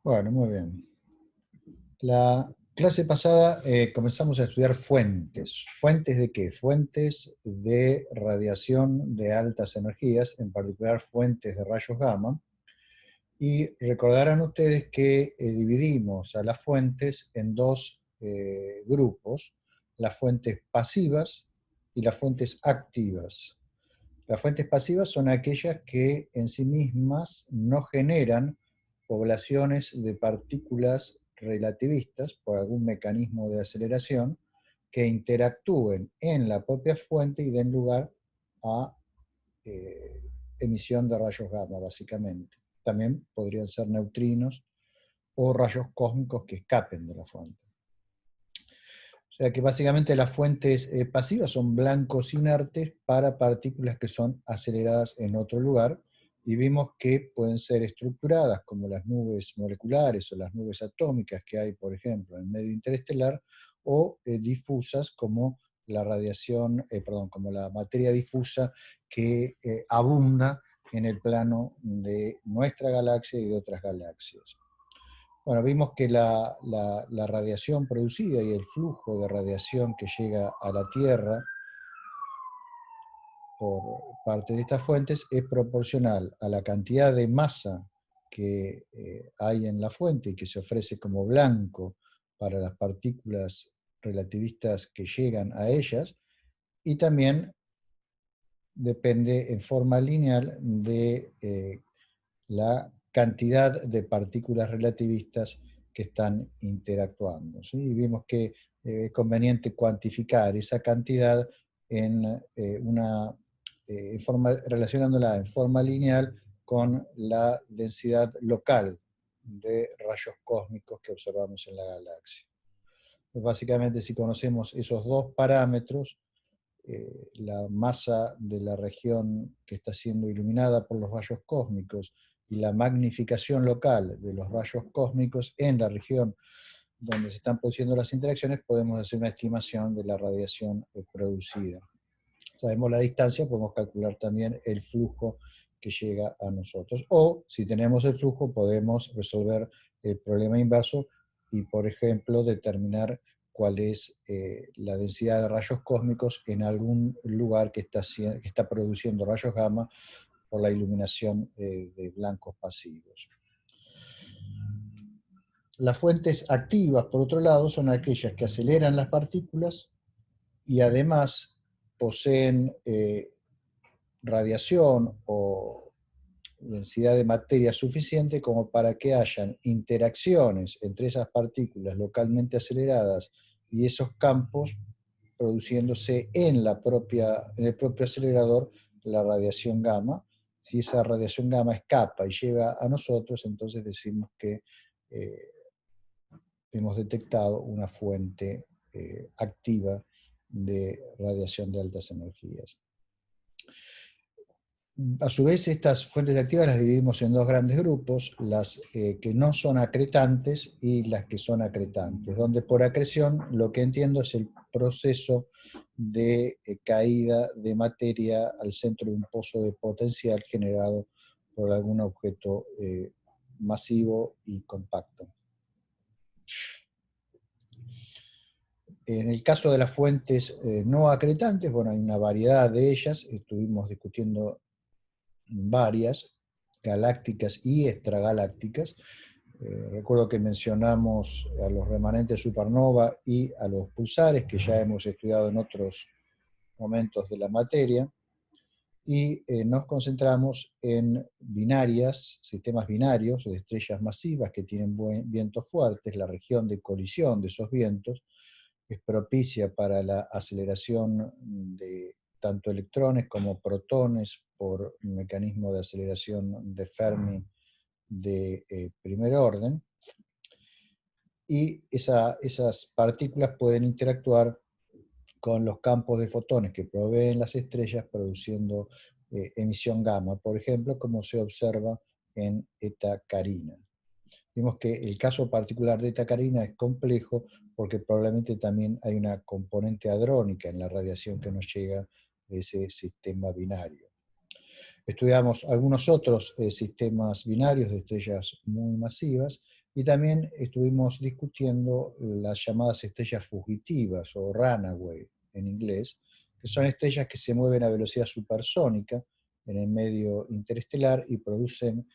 Bueno, muy bien. La clase pasada comenzamos a estudiar fuentes. ¿Fuentes de qué? Fuentes de radiación de altas energías, en particular fuentes de rayos gamma. Y recordarán ustedes que dividimos a las fuentes en dos grupos, las fuentes pasivas y las fuentes activas. Las fuentes pasivas son aquellas que en sí mismas no generan poblaciones de partículas relativistas por algún mecanismo de aceleración que interactúen en la propia fuente y den lugar a eh, emisión de rayos gamma, básicamente. También podrían ser neutrinos o rayos cósmicos que escapen de la fuente. O sea que básicamente las fuentes pasivas son blancos inertes para partículas que son aceleradas en otro lugar, y vimos que pueden ser estructuradas como las nubes moleculares o las nubes atómicas que hay, por ejemplo, en el medio interestelar, o difusas como la radiación, como la materia difusa que abunda en el plano de nuestra galaxia y de otras galaxias. Bueno, vimos que la radiación producida y el flujo de radiación que llega a la Tierra por parte de estas fuentes es proporcional a la cantidad de masa que hay en la fuente y que se ofrece como blanco para las partículas relativistas que llegan a ellas, y también depende en forma lineal de la cantidad de partículas relativistas que están interactuando, ¿sí? Y vimos que es conveniente cuantificar esa cantidad en relacionándola en forma lineal con la densidad local de rayos cósmicos que observamos en la galaxia. Pues básicamente, si conocemos esos dos parámetros, la masa de la región que está siendo iluminada por los rayos cósmicos y la magnificación local de los rayos cósmicos en la región donde se están produciendo las interacciones, podemos hacer una estimación de la radiación producida. Sabemos la distancia, podemos calcular también el flujo que llega a nosotros. O, si tenemos el flujo, podemos resolver el problema inverso y, por ejemplo, determinar cuál es la densidad de rayos cósmicos en algún lugar que está produciendo rayos gamma por la iluminación de blancos pasivos. Las fuentes activas, por otro lado, son aquellas que aceleran las partículas y además poseen radiación o densidad de materia suficiente como para que hayan interacciones entre esas partículas localmente aceleradas y esos campos, produciéndose en el propio acelerador la radiación gamma. Si esa radiación gamma escapa y llega a nosotros, entonces decimos que eh, hemos detectado una fuente activa de radiación de altas energías. A su vez, estas fuentes activas las dividimos en dos grandes grupos, las que no son acretantes y las que son acretantes, donde por acreción lo que entiendo es el proceso de caída de materia al centro de un pozo de potencial generado por algún objeto masivo y compacto. En el caso de las fuentes no acretantes, bueno, hay una variedad de ellas, estuvimos discutiendo varias, galácticas y extragalácticas. Recuerdo que mencionamos a los remanentes supernova y a los pulsares, que ya hemos estudiado en otros momentos de la materia, y nos concentramos en binarias, sistemas binarios de estrellas masivas que tienen vientos fuertes. La región de colisión de esos vientos es propicia para la aceleración de tanto electrones como protones por un mecanismo de aceleración de Fermi de primer orden, y esas partículas pueden interactuar con los campos de fotones que proveen las estrellas, produciendo emisión gamma, por ejemplo, como se observa en Eta Carina. Vimos que el caso particular de Eta Carina es complejo porque probablemente también hay una componente hadrónica en la radiación que nos llega de ese sistema binario. Estudiamos algunos otros sistemas binarios de estrellas muy masivas, Y también estuvimos discutiendo las llamadas estrellas fugitivas o runaway en inglés, que son estrellas que se mueven a velocidad supersónica en el medio interestelar y producen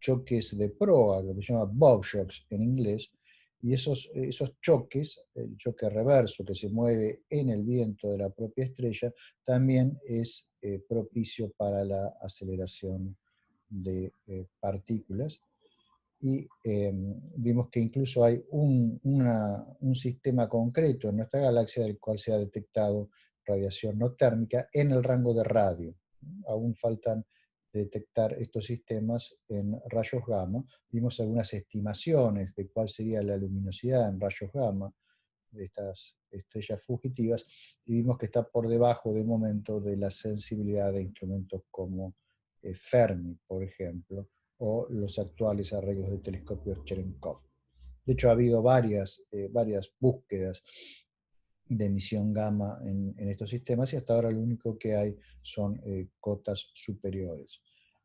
choques de proa, lo que se llama bugshocks en inglés, y esos choques, el choque reverso que se mueve en el viento de la propia estrella, también es propicio para la aceleración de partículas. Y vimos que incluso hay un sistema concreto en nuestra galaxia del cual se ha detectado radiación no térmica en el rango de radio. Aún faltan detectar estos sistemas en rayos gamma. Vimos algunas estimaciones de cuál sería la luminosidad en rayos gamma de estas estrellas fugitivas y vimos que está por debajo de momento de la sensibilidad de instrumentos como Fermi, por ejemplo, o los actuales arreglos de telescopios Cherenkov. De hecho, ha habido varias búsquedas de emisión gamma en estos sistemas y hasta ahora lo único que hay son cotas superiores.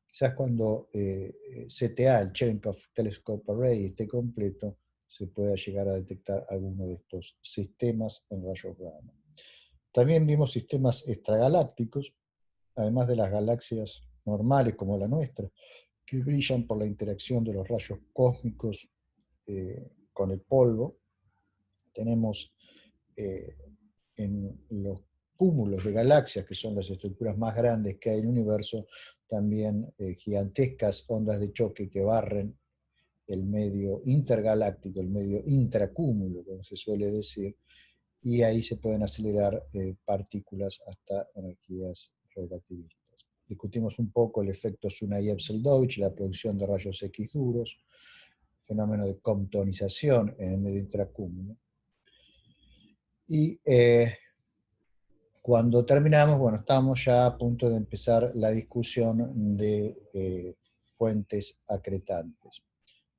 Quizás cuando CTA, el Cherenkov Telescope Array, esté completo, se pueda llegar a detectar alguno de estos sistemas en rayos gamma. También vimos sistemas extragalácticos, además de las galaxias normales como la nuestra, que brillan por la interacción de los rayos cósmicos con el polvo. Tenemos en los cúmulos de galaxias, que son las estructuras más grandes que hay en el universo, también gigantescas ondas de choque que barren el medio intergaláctico, el medio intracúmulo, como se suele decir, y ahí se pueden acelerar partículas hasta energías relativistas. Discutimos un poco el efecto Sunyaev-Seldovich, la producción de rayos X duros, fenómeno de comptonización en el medio intracúmulo. Y cuando terminamos, bueno, estábamos ya a punto de empezar la discusión de fuentes acretantes.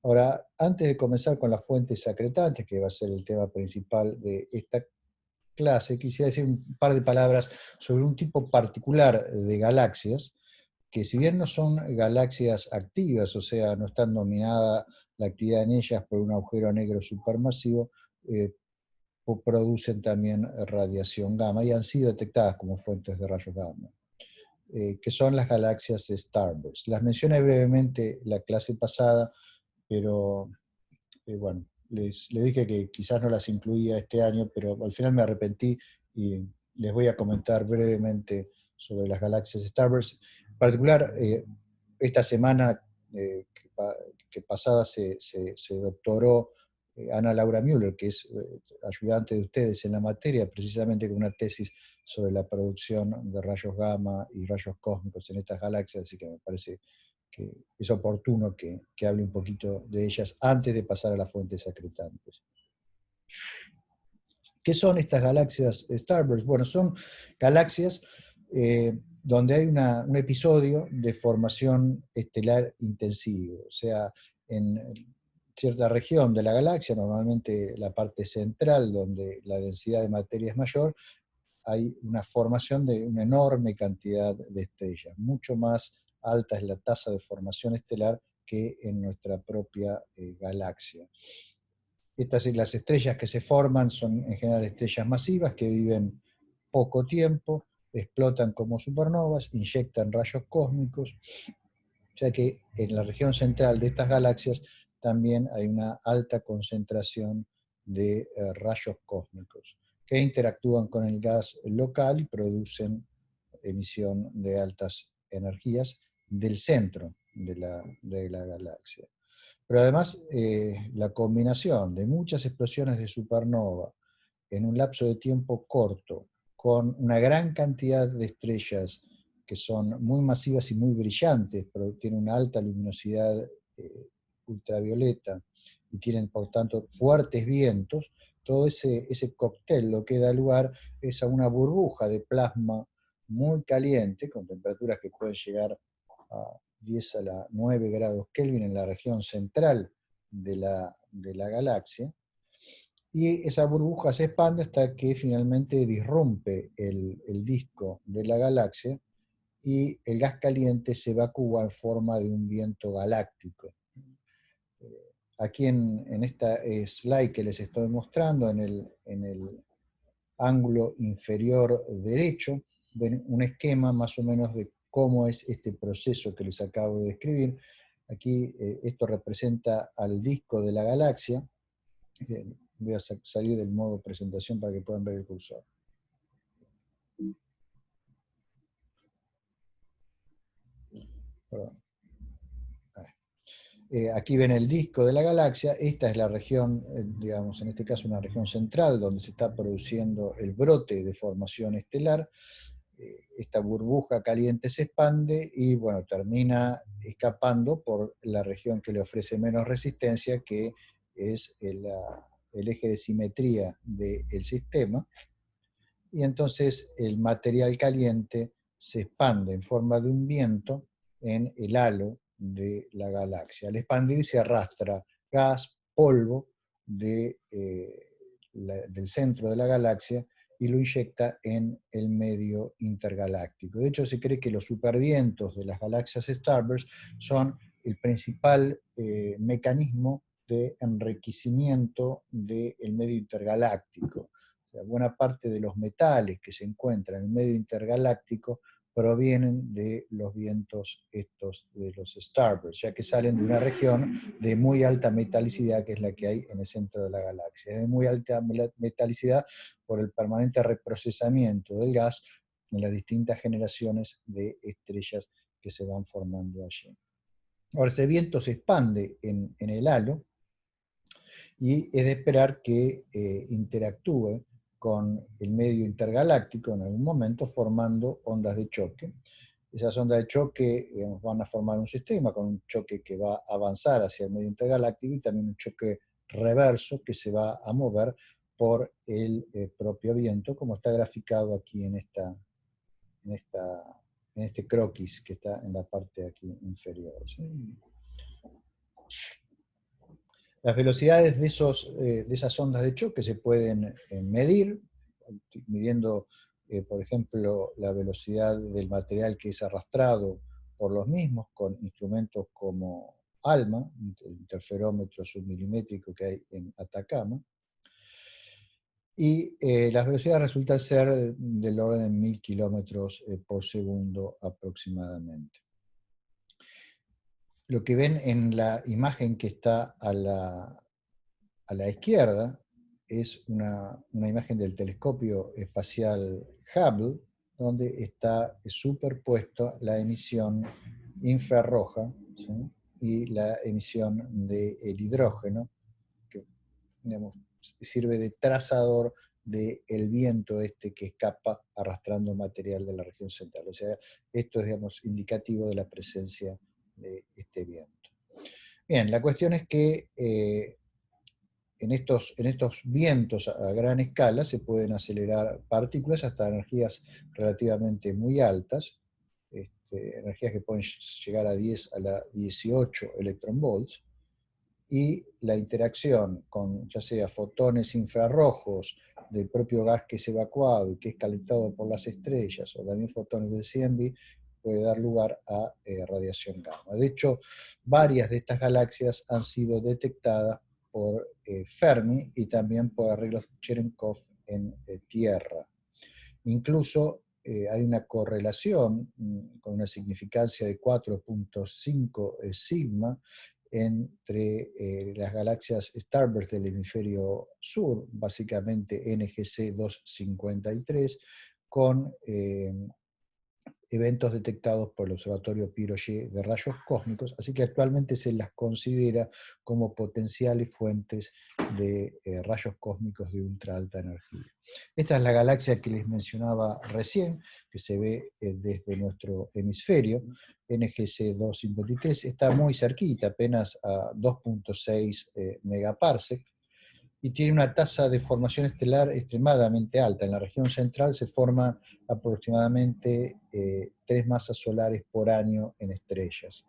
Ahora, antes de comenzar con las fuentes acretantes, que va a ser el tema principal de esta clase, quisiera decir un par de palabras sobre un tipo particular de galaxias, que si bien no son galaxias activas, o sea, no están dominada la actividad en ellas por un agujero negro supermasivo, producen también radiación gamma y han sido detectadas como fuentes de rayos gamma, que son las galaxias Starburst. Las mencioné brevemente la clase pasada, pero bueno, les dije que quizás no las incluía este año, pero al final me arrepentí y les voy a comentar brevemente sobre las galaxias Starburst. En particular, esta semana que pasada se doctoró Ana Laura Müller, que es ayudante de ustedes en la materia, precisamente con una tesis sobre la producción de rayos gamma y rayos cósmicos en estas galaxias, así que me parece que es oportuno que hable un poquito de ellas antes de pasar a las fuentes acretantes. ¿Qué son estas galaxias Starburst? Bueno, son galaxias donde hay un episodio de formación estelar intensivo, o sea, en cierta región de la galaxia, normalmente la parte central, donde la densidad de materia es mayor, hay una formación de una enorme cantidad de estrellas, mucho más alta es la tasa de formación estelar que en nuestra propia galaxia. Las estrellas que se forman son en general estrellas masivas que viven poco tiempo, explotan como supernovas, inyectan rayos cósmicos, ya que en la región central de estas galaxias también hay una alta concentración de rayos cósmicos que interactúan con el gas local y producen emisión de altas energías del centro de la galaxia. Pero además, la combinación de muchas explosiones de supernova en un lapso de tiempo corto, con una gran cantidad de estrellas que son muy masivas y muy brillantes, pero tienen una alta luminosidad ultravioleta y tienen, por tanto, fuertes vientos, todo ese cóctel lo que da lugar es a una burbuja de plasma muy caliente, con temperaturas que pueden llegar a 10 a la 9 grados Kelvin en la región central de la galaxia, y esa burbuja se expande hasta que finalmente disrumpe el disco de la galaxia y el gas caliente se evacúa en forma de un viento galáctico. aquí en esta slide que les estoy mostrando, en el ángulo inferior derecho, ven un esquema más o menos de cómo es este proceso que les acabo de describir. Aquí esto representa al disco de la galaxia. Voy a salir del modo presentación para que puedan ver el cursor. Perdón. Aquí ven el disco de la galaxia. Esta es la región, digamos, en este caso una región central, donde se está produciendo el brote de formación estelar. Esta burbuja caliente se expande y, bueno, termina escapando por la región que le ofrece menos resistencia, que es el eje de simetría del sistema. Y entonces el material caliente se expande en forma de un viento en el halo de la galaxia. Al expandirse arrastra gas, polvo del centro de la galaxia y lo inyecta en el medio intergaláctico. De hecho, se cree que los supervientos de las galaxias Starburst son el principal mecanismo de enriquecimiento del medio intergaláctico. O sea, buena parte de los metales que se encuentran en el medio intergaláctico provienen de los vientos estos de los Starburst, ya que salen de una región de muy alta metalicidad, que es la que hay en el centro de la galaxia. De muy alta metalicidad por el permanente reprocesamiento del gas en las distintas generaciones de estrellas que se van formando allí. Ahora, ese viento se expande en el halo y es de esperar que interactúe con el medio intergaláctico en algún momento, formando ondas de choque. Esas ondas de choque, digamos, van a formar un sistema con un choque que va a avanzar hacia el medio intergaláctico y también un choque reverso que se va a mover por el propio viento, como está graficado aquí en este croquis que está en la parte aquí inferior, ¿sí? Las velocidades de esas ondas de choque se pueden medir, midiendo, por ejemplo, la velocidad del material que es arrastrado por los mismos con instrumentos como ALMA, el interferómetro submilimétrico que hay en Atacama, y las velocidades resultan ser del orden de 1000 kilómetros por segundo aproximadamente. Lo que ven en la imagen que está a la izquierda es una imagen del telescopio espacial Hubble, donde está superpuesta la emisión infrarroja, ¿sí? Y la emisión del hidrógeno, que, digamos, sirve de trazador del viento que escapa arrastrando material de la región central. O sea, esto es, digamos, indicativo de la presencia de este viento. Bien, la cuestión es que en estos vientos a gran escala se pueden acelerar partículas hasta energías relativamente muy altas, energías que pueden llegar a 10 a la 18 electronvolts, y la interacción con ya sea fotones infrarrojos del propio gas que es evacuado y que es calentado por las estrellas, o también fotones del CMB, puede dar lugar a radiación gamma. De hecho, varias de estas galaxias han sido detectadas por Fermi y también por arreglos Cherenkov en Tierra. Incluso hay una correlación con una significancia de 4.5 sigma entre las galaxias Starburst del hemisferio sur, básicamente NGC 253, con eventos detectados por el Observatorio Piroget de rayos cósmicos, así que actualmente se las considera como potenciales fuentes de rayos cósmicos de ultra alta energía. Esta es la galaxia que les mencionaba recién, que se ve desde nuestro hemisferio, NGC 253, está muy cerquita, apenas a 2.6 megaparsec, y tiene una tasa de formación estelar extremadamente alta. En la región central se forman aproximadamente 3 masas solares por año en estrellas.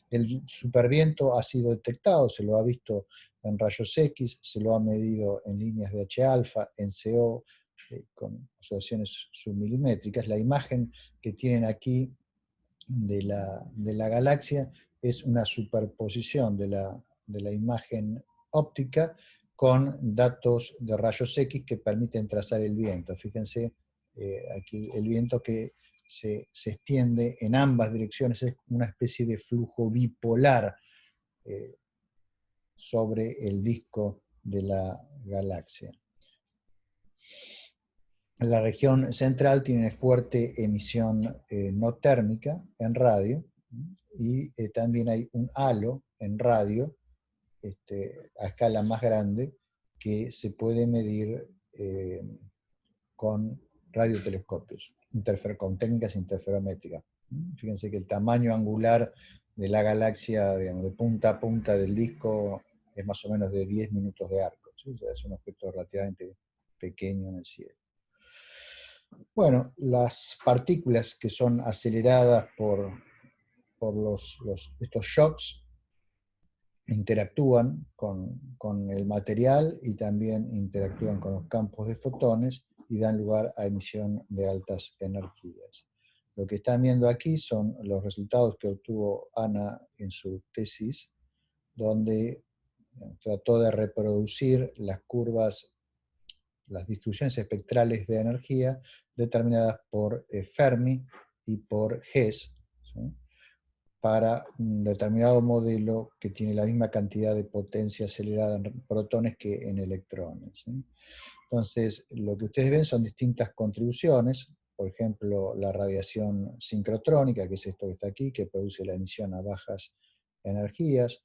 El superviento ha sido detectado, se lo ha visto en rayos X, se lo ha medido en líneas de H-alfa, en CO, con observaciones submilimétricas. La imagen que tienen aquí de la galaxia es una superposición de la de la imagen óptica con datos de rayos X que permiten trazar el viento. Fíjense, aquí el viento que se extiende en ambas direcciones, es una especie de flujo bipolar sobre el disco de la galaxia. La región central tiene fuerte emisión no térmica en radio, y también hay un halo en radio a escala más grande que se puede medir con radiotelescopios, con técnicas interferométricas. Fíjense que el tamaño angular de la galaxia, digamos, de punta a punta del disco es más o menos de 10 minutos de arco, ¿sí? O sea, es un objeto relativamente pequeño en el cielo. Bueno, las partículas que son aceleradas por estos shocks interactúan con el material y también interactúan con los campos de fotones y dan lugar a emisión de altas energías. Lo que están viendo aquí son los resultados que obtuvo Ana en su tesis, donde trató de reproducir las curvas, las distribuciones espectrales de energía determinadas por Fermi y por Hess, ¿sí?, para un determinado modelo que tiene la misma cantidad de potencia acelerada en protones que en electrones, ¿sí? Entonces, lo que ustedes ven son distintas contribuciones, por ejemplo, la radiación sincrotrónica, que es esto que está aquí, que produce la emisión a bajas energías,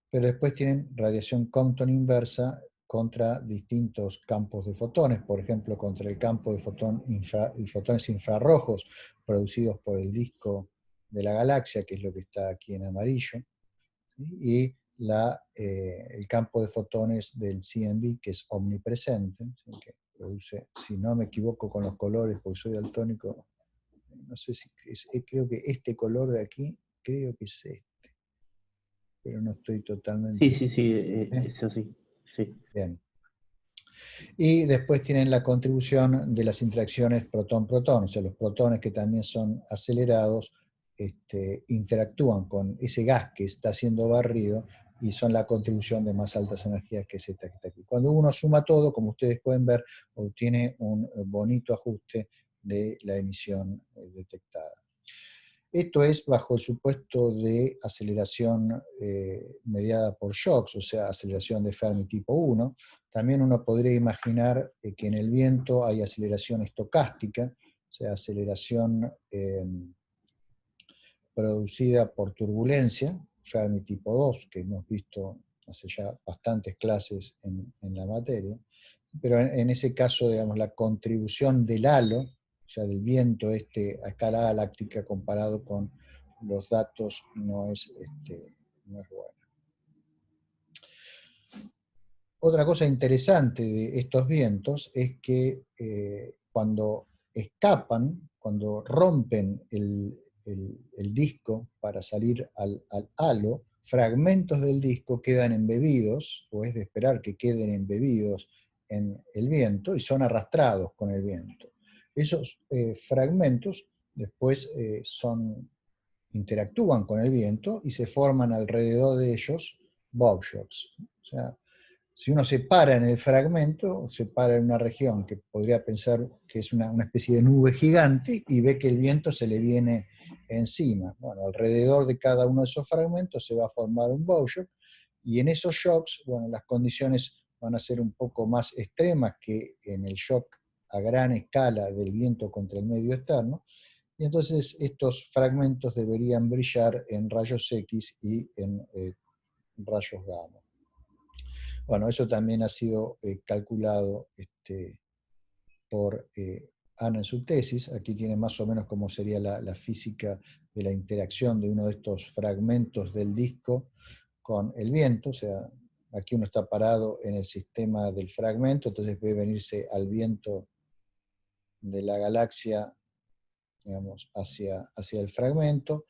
pero después tienen radiación Compton inversa contra distintos campos de fotones, por ejemplo, contra el campo de fotones infrarrojos producidos por el disco de la galaxia, que es lo que está aquí en amarillo, ¿sí?, y el campo de fotones del CMB, que es omnipresente, ¿sí?, que produce, si no me equivoco con los colores, porque soy daltónico, no sé si creo que este color de aquí, creo que es este, pero no estoy Sí, totalmente... sí, sí, ¿eh? es así. Sí. Bien. Y después tienen la contribución de las interacciones protón-protón, o sea, los protones que también son acelerados interactúan con ese gas que está siendo barrido y son la contribución de más altas energías, que es esta que está aquí. Cuando uno suma todo, como ustedes pueden ver, obtiene un bonito ajuste de la emisión detectada. Esto es bajo el supuesto de aceleración mediada por shocks, o sea, aceleración de Fermi tipo 1. También uno podría imaginar que en el viento hay aceleración estocástica, o sea, aceleración producida por turbulencia, Fermi tipo 2, que hemos visto hace ya bastantes clases en la materia. Pero en ese caso, digamos, la contribución del halo, o sea, del viento a escala galáctica comparado con los datos, no es buena. Otra cosa interesante de estos vientos es que cuando escapan, cuando rompen el disco para salir al halo, fragmentos del disco quedan embebidos, o es de esperar que queden embebidos en el viento, y son arrastrados con el viento. Esos fragmentos después interactúan con el viento y se forman alrededor de ellos bowshocks. O sea, si uno se para en el fragmento, se para en una región que podría pensar que es una especie de nube gigante y ve que el viento se le viene encima. Bueno, alrededor de cada uno de esos fragmentos se va a formar un bowshock, y en esos shocks, bueno, las condiciones van a ser un poco más extremas que en el shock a gran escala del viento contra el medio externo, y entonces estos fragmentos deberían brillar en rayos X y en rayos gamma. Bueno, eso también ha sido calculado por Ana en su tesis. Aquí tiene más o menos cómo sería la física de la interacción de uno de estos fragmentos del disco con el viento. O sea, aquí uno está parado en el sistema del fragmento, entonces ve venirse al viento de la galaxia, digamos, hacia el fragmento.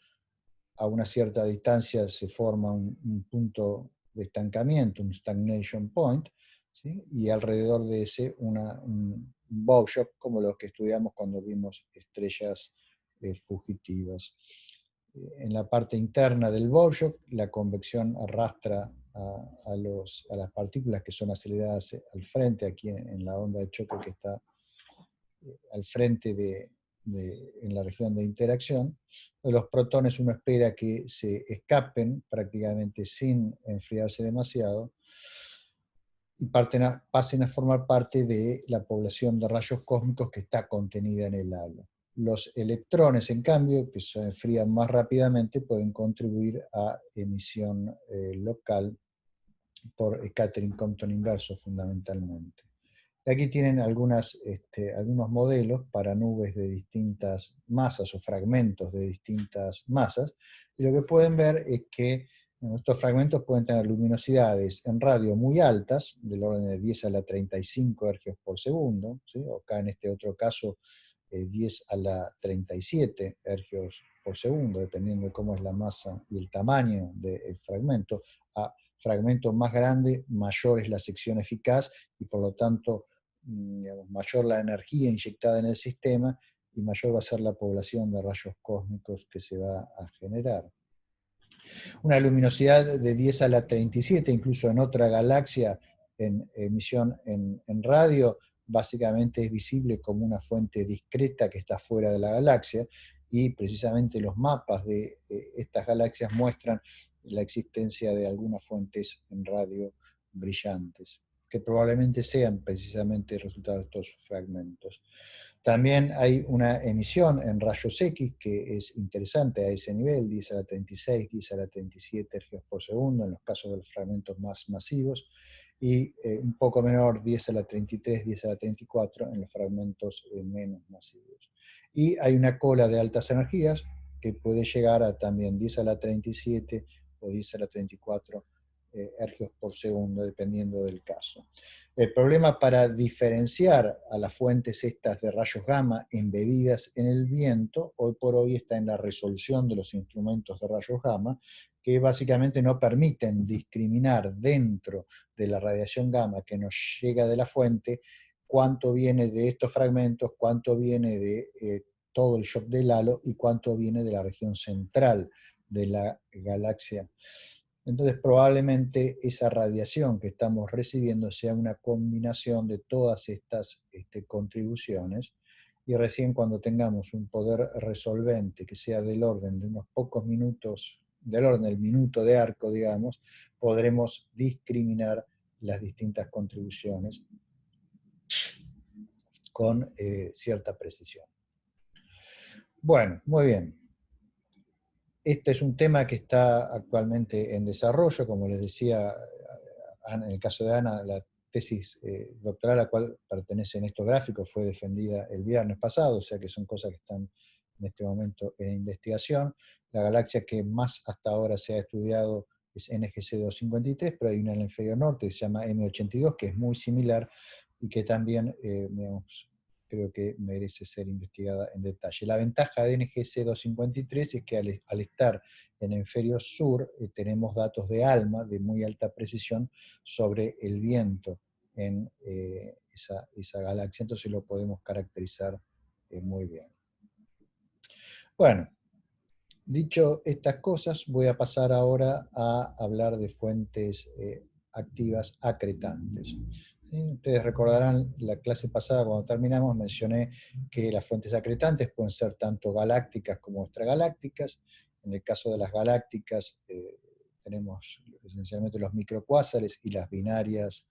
A una cierta distancia se forma un punto de estancamiento, un stagnation point, ¿sí?, y alrededor de ese un bowshock, como los que estudiamos cuando vimos estrellas fugitivas. En la parte interna del bowshock, la convección arrastra a las partículas que son aceleradas al frente, aquí en la onda de choque que está al frente en la región de interacción. Los protones uno espera que se escapen prácticamente sin enfriarse demasiado y pasen a formar parte de la población de rayos cósmicos que está contenida en el halo. Los electrones, en cambio, que se enfrían más rápidamente, pueden contribuir a emisión local por scattering Compton inverso fundamentalmente. Aquí tienen algunos modelos para nubes de distintas masas o fragmentos de distintas masas, y lo que pueden ver es que estos fragmentos pueden tener luminosidades en radio muy altas, del orden de 10 a la 35 Hz por segundo, ¿sí? O acá en este otro caso 10 a la 37 Hz por segundo, dependiendo de cómo es la masa y el tamaño del fragmento. A fragmento más grande, mayor es la sección eficaz y por lo tanto digamos, mayor la energía inyectada en el sistema y mayor va a ser la población de rayos cósmicos que se va a generar. Una luminosidad de 10 a la 37, incluso en otra galaxia en emisión en radio, básicamente es visible como una fuente discreta que está fuera de la galaxia, y precisamente los mapas de estas galaxias muestran la existencia de algunas fuentes en radio brillantes, que probablemente sean precisamente el resultado de estos fragmentos. También hay una emisión en rayos X que es interesante a ese nivel, 10 a la 36, 10 a la 37 Hz por segundo en los casos de los fragmentos más masivos, y un poco menor, 10 a la 33, 10 a la 34 en los fragmentos menos masivos. Y hay una cola de altas energías que puede llegar a también 10 a la 37 o 10 a la 34 Hz por segundo, dependiendo del caso. El problema para diferenciar a las fuentes estas de rayos gamma embebidas en el viento, hoy por hoy está en la resolución de los instrumentos de rayos gamma, que básicamente no permiten discriminar dentro de la radiación gamma que nos llega de la fuente cuánto viene de estos fragmentos, cuánto viene de todo el shock del halo y cuánto viene de la región central de la galaxia. Entonces probablemente esa radiación que estamos recibiendo sea una combinación de todas estas contribuciones, y recién cuando tengamos un poder resolvente que sea del orden de unos pocos minutos, del orden del minuto de arco, digamos, podremos discriminar las distintas contribuciones con cierta precisión. Bueno, muy bien. Este es un tema que está actualmente en desarrollo, como les decía, en el caso de Ana, la tesis doctoral a la cual pertenecen estos gráficos fue defendida el viernes pasado, o sea que son cosas que están en este momento en investigación. La galaxia que más hasta ahora se ha estudiado es NGC 253, pero hay una en el hemisferio norte que se llama M82, que es muy similar y que también, digamos, creo que merece ser investigada en detalle. La ventaja de NGC 253 es que al estar en el hemisferio sur tenemos datos de ALMA de muy alta precisión sobre el viento en esa galaxia, entonces lo podemos caracterizar muy bien. Bueno, dicho estas cosas, voy a pasar ahora a hablar de fuentes activas acretantes. Ustedes recordarán la clase pasada, cuando terminamos, mencioné que las fuentes acretantes pueden ser tanto galácticas como extragalácticas. En el caso de las galácticas, tenemos esencialmente los microcuásares y las binarias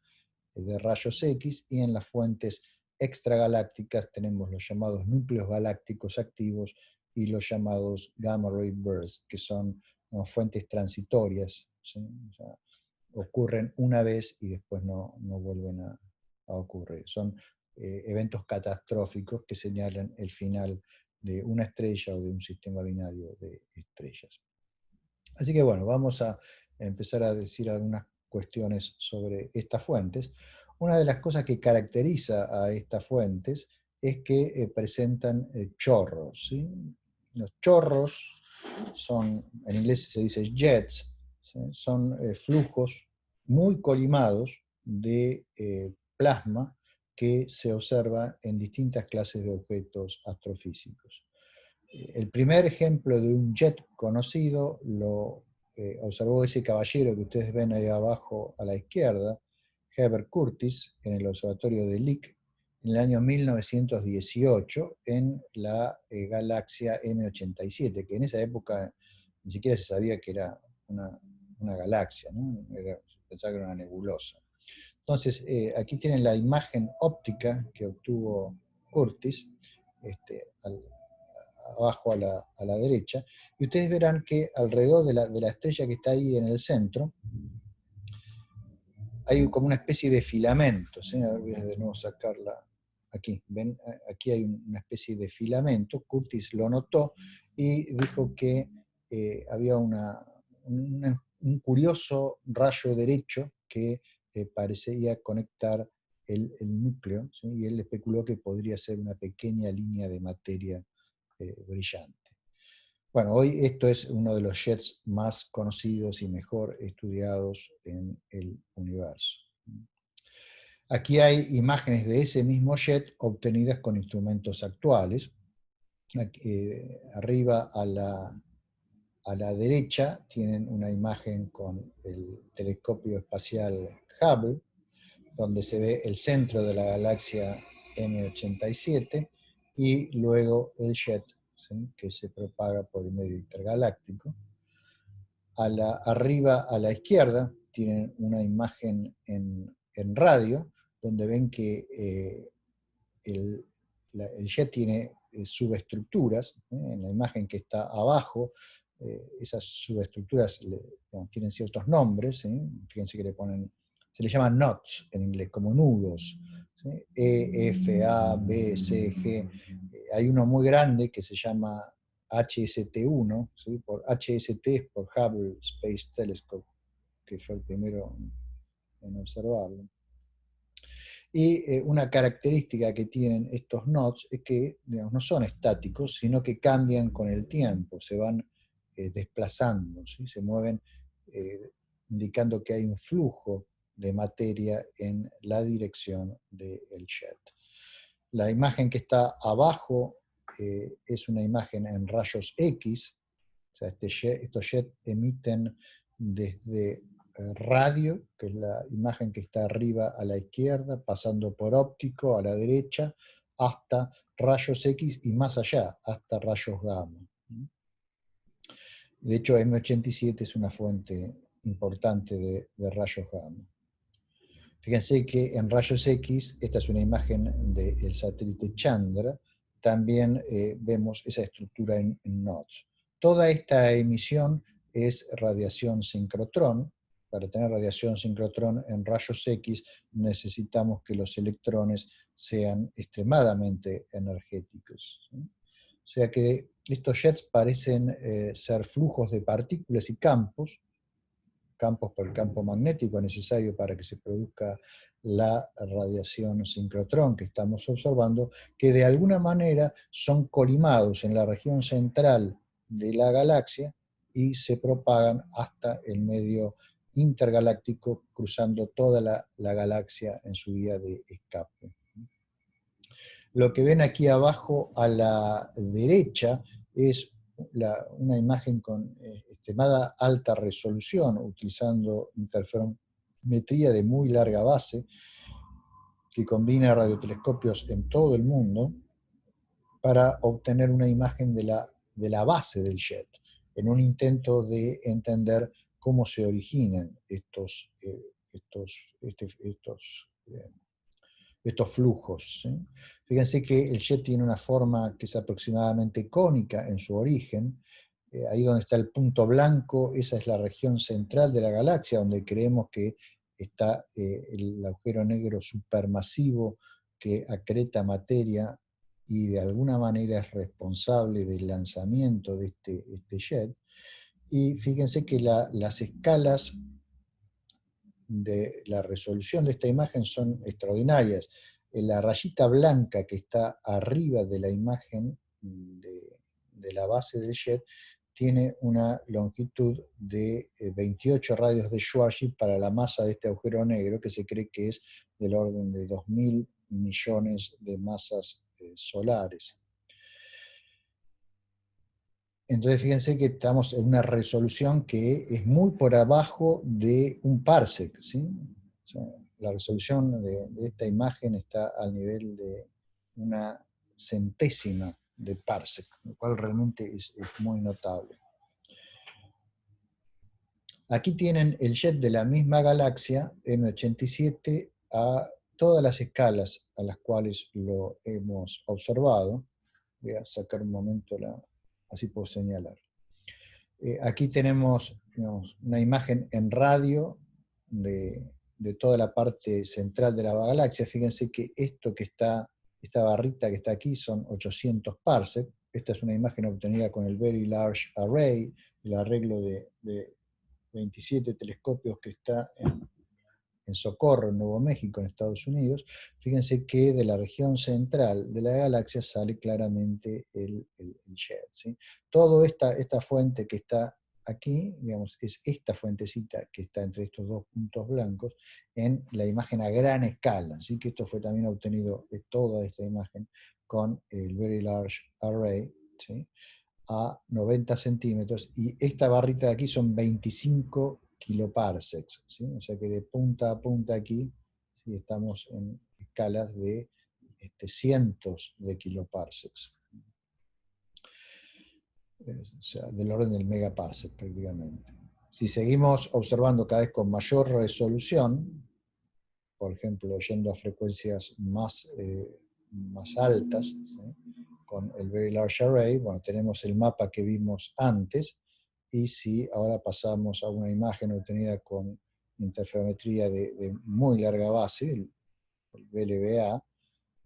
de rayos X, y en las fuentes extragalácticas tenemos los llamados núcleos galácticos activos y los llamados gamma ray bursts, que son fuentes transitorias, ¿sí? O sea, ocurren una vez y después no vuelven a ocurrir. Son eventos catastróficos que señalan el final de una estrella o de un sistema binario de estrellas. Así que bueno, vamos a empezar a decir algunas cuestiones sobre estas fuentes. Una de las cosas que caracteriza a estas fuentes es que presentan chorros, ¿sí? Los chorros son, en inglés se dice jets, ¿sí? Son flujos muy colimados de plasma que se observa en distintas clases de objetos astrofísicos. El primer ejemplo de un jet conocido lo observó ese caballero que ustedes ven ahí abajo a la izquierda, Herbert Curtis, en el observatorio de Lick, en el año 1918, en la galaxia M87, que en esa época ni siquiera se sabía que era una galaxia, ¿no? Pensaba que era una nebulosa. Entonces, aquí tienen la imagen óptica que obtuvo Curtis, abajo a la derecha, y ustedes verán que alrededor de la estrella que está ahí en el centro, hay como una especie de filamento, ¿sí? A ver, voy a de nuevo sacarla aquí, ven, aquí hay una especie de filamento, Curtis lo notó y dijo que había un curioso rayo derecho que parecía conectar el núcleo, ¿sí? Y él especuló que podría ser una pequeña línea de materia brillante. Bueno, hoy esto es uno de los jets más conocidos y mejor estudiados en el universo. Aquí hay imágenes de ese mismo jet obtenidas con instrumentos actuales. Aquí, arriba a la derecha tienen una imagen con el telescopio espacial Hubble, donde se ve el centro de la galaxia M87 y luego el jet, ¿sí?, que se propaga por el medio intergaláctico. Arriba a la izquierda tienen una imagen en radio, donde ven que el jet tiene subestructuras. En la imagen que está abajo, esas subestructuras tienen ciertos nombres. Fíjense que se le llaman knots en inglés, como nudos. ¿Sí? E, F, A, B, C, G. Hay uno muy grande que se llama HST1, ¿sí? Por HST es por Hubble Space Telescope, que fue el primero en observarlo. Y una característica que tienen estos nodes es que, digamos, no son estáticos, sino que cambian con el tiempo, se van desplazando, ¿sí? Se mueven, indicando que hay un flujo de materia en la dirección del jet. La imagen que está abajo es una imagen en rayos X. O sea, estos jets emiten desde radio, que es la imagen que está arriba a la izquierda, pasando por óptico a la derecha, hasta rayos X y más allá, hasta rayos gamma. De hecho, M87 es una fuente importante de rayos gamma. Fíjense que en rayos X, esta es una imagen del satélite Chandra, también vemos esa estructura en nodes. Toda esta emisión es radiación sincrotrón. Para tener radiación sincrotrón en rayos X necesitamos que los electrones sean extremadamente energéticos, ¿sí? O sea que estos jets parecen ser flujos de partículas y campos por el campo magnético necesario para que se produzca la radiación sincrotrón que estamos observando, que de alguna manera son colimados en la región central de la galaxia y se propagan hasta el medio intergaláctico, cruzando toda la galaxia en su vía de escape. Lo que ven aquí abajo a la derecha es una imagen con extremada alta resolución, utilizando interferometría de muy larga base, que combina radiotelescopios en todo el mundo para obtener una imagen de la base del jet, en un intento de entender cómo se originan estos flujos, ¿sí? Fíjense que el jet tiene una forma que es aproximadamente cónica en su origen. Ahí donde está el punto blanco, esa es la región central de la galaxia, donde creemos que está el agujero negro supermasivo que acreta materia y de alguna manera es responsable del lanzamiento de este jet. Y fíjense que las escalas de la resolución de esta imagen son extraordinarias. La rayita blanca que está arriba de la imagen de la base del jet tiene una longitud de 28 radios de Schwarzschild para la masa de este agujero negro, que se cree que es del orden de 2.000 millones de masas solares. Entonces fíjense que estamos en una resolución que es muy por abajo de un parsec, ¿sí? O sea, la resolución de esta imagen está al nivel de una centésima de parsec, lo cual realmente es muy notable. Aquí tienen el jet de la misma galaxia, M87, a todas las escalas a las cuales lo hemos observado. Voy a sacar un momento, así puedo señalar. Aquí tenemos, digamos, una imagen en radio de toda la parte central de la galaxia. Fíjense que esta barrita que está aquí son 800 parsec. Esta es una imagen obtenida con el Very Large Array, el arreglo de 27 telescopios que está en Socorro, en Nuevo México, en Estados Unidos. Fíjense que de la región central de la galaxia sale claramente el jet, ¿sí? Toda esta fuente que está aquí, digamos, es esta fuentecita que está entre estos dos puntos blancos en la imagen a gran escala, ¿sí? Que esto fue también obtenido, toda esta imagen, con el Very Large Array, ¿sí? A 90 centímetros, y esta barrita de aquí son 25 kiloparsecs, ¿sí? O sea que de punta a punta aquí, ¿sí? Estamos en escalas de cientos de kiloparsecs, o sea, del orden del megaparsec prácticamente. Si seguimos observando cada vez con mayor resolución, por ejemplo, yendo a frecuencias más altas, ¿sí? Con el Very Large Array, bueno, tenemos el mapa que vimos antes, y si ahora pasamos a una imagen obtenida con interferometría de muy larga base, el VLBA,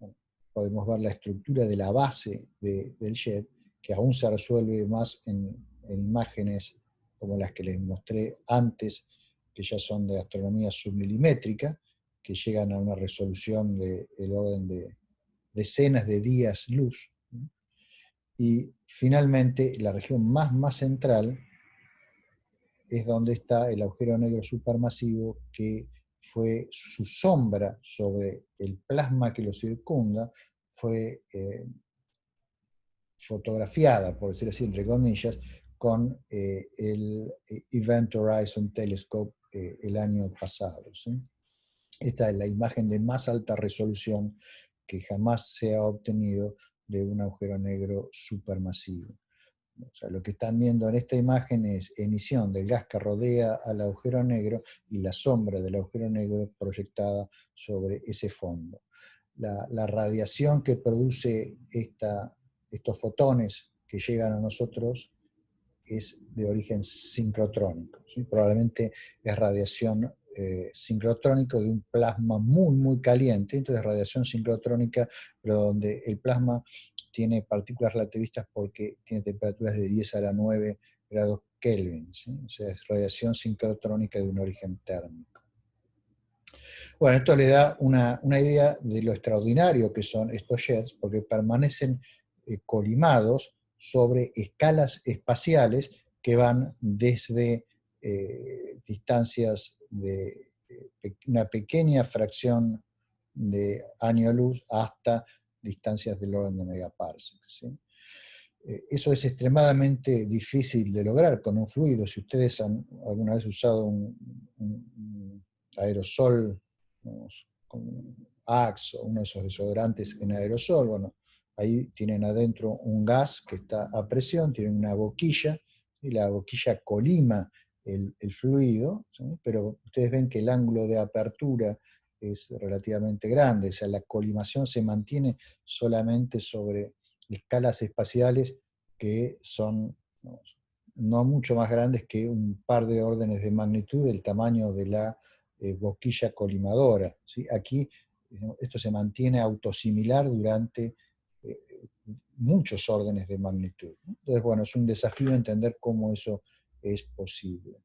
bueno, podemos ver la estructura de la base del jet, que aún se resuelve más en imágenes como las que les mostré antes, que ya son de astronomía submilimétrica, que llegan a una resolución del orden de decenas de días luz. Y finalmente, la región más central es donde está el agujero negro supermasivo, que fue su sombra sobre el plasma que lo circunda, fue fotografiada, por decir así, entre comillas, con el Event Horizon Telescope el año pasado, ¿sí? Esta es la imagen de más alta resolución que jamás se ha obtenido de un agujero negro supermasivo. O sea, lo que están viendo en esta imagen es emisión del gas que rodea al agujero negro y la sombra del agujero negro proyectada sobre ese fondo. La radiación que produce estos fotones que llegan a nosotros es de origen sincrotrónico, ¿sí? Probablemente es radiación sincrotrónica de un plasma muy caliente, entonces radiación sincrotrónica, pero donde el plasma tiene partículas relativistas porque tiene temperaturas de 10 a la 9 grados Kelvin, ¿sí? O sea, es radiación sincrotrónica de un origen térmico. Bueno, esto le da una idea de lo extraordinario que son estos jets, porque permanecen colimados sobre escalas espaciales que van desde distancias de una pequeña fracción de año luz hasta distancias del orden de megaparsec, ¿sí? Eso es extremadamente difícil de lograr con un fluido. Si ustedes han alguna vez usado un aerosol, digamos, con Axe o uno de esos desodorantes en aerosol, bueno, ahí tienen adentro un gas que está a presión, tienen una boquilla, y la boquilla colima el fluido, ¿sí? Pero ustedes ven que el ángulo de apertura es relativamente grande, o sea, la colimación se mantiene solamente sobre escalas espaciales que son no mucho más grandes que un par de órdenes de magnitud del tamaño de la boquilla colimadora, ¿sí? Aquí esto se mantiene autosimilar durante muchos órdenes de magnitud, ¿no? Entonces, bueno, es un desafío entender cómo eso es posible.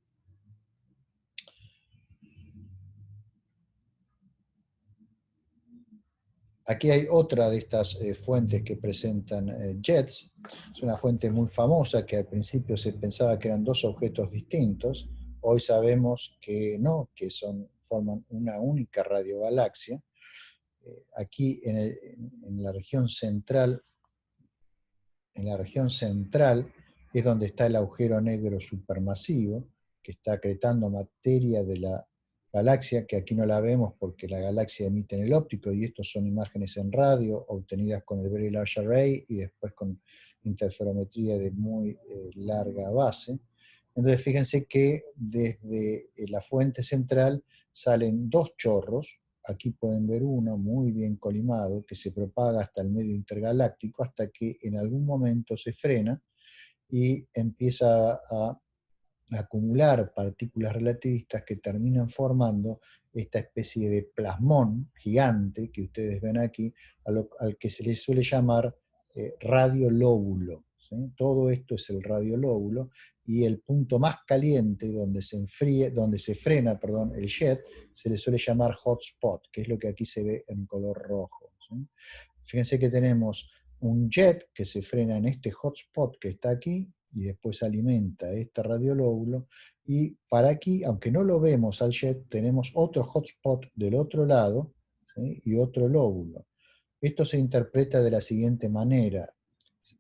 Aquí hay otra de estas fuentes que presentan jets. Es una fuente muy famosa que al principio se pensaba que eran dos objetos distintos. Hoy sabemos que no, que forman una única radiogalaxia. Aquí en la región central es donde está el agujero negro supermasivo, que está acretando materia de la galaxia, que aquí no la vemos porque la galaxia emite en el óptico, y estos son imágenes en radio obtenidas con el Very Large Array y después con interferometría de muy larga base. Entonces fíjense que desde la fuente central salen dos chorros. Aquí pueden ver uno muy bien colimado que se propaga hasta el medio intergaláctico hasta que en algún momento se frena y empieza a acumular partículas relativistas que terminan formando esta especie de plasmón gigante que ustedes ven aquí, al que se le suele llamar radiolóbulo. ¿Sí? Todo esto es el radiolóbulo, y el punto más caliente donde se enfría, donde se frena, perdón, el jet, se le suele llamar hotspot, que es lo que aquí se ve en color rojo. ¿Sí? Fíjense que tenemos un jet que se frena en este hotspot que está aquí y después alimenta este radiolóbulo, y para aquí, aunque no lo vemos al jet, tenemos otro hotspot del otro lado, ¿sí? Y otro lóbulo. Esto se interpreta de la siguiente manera: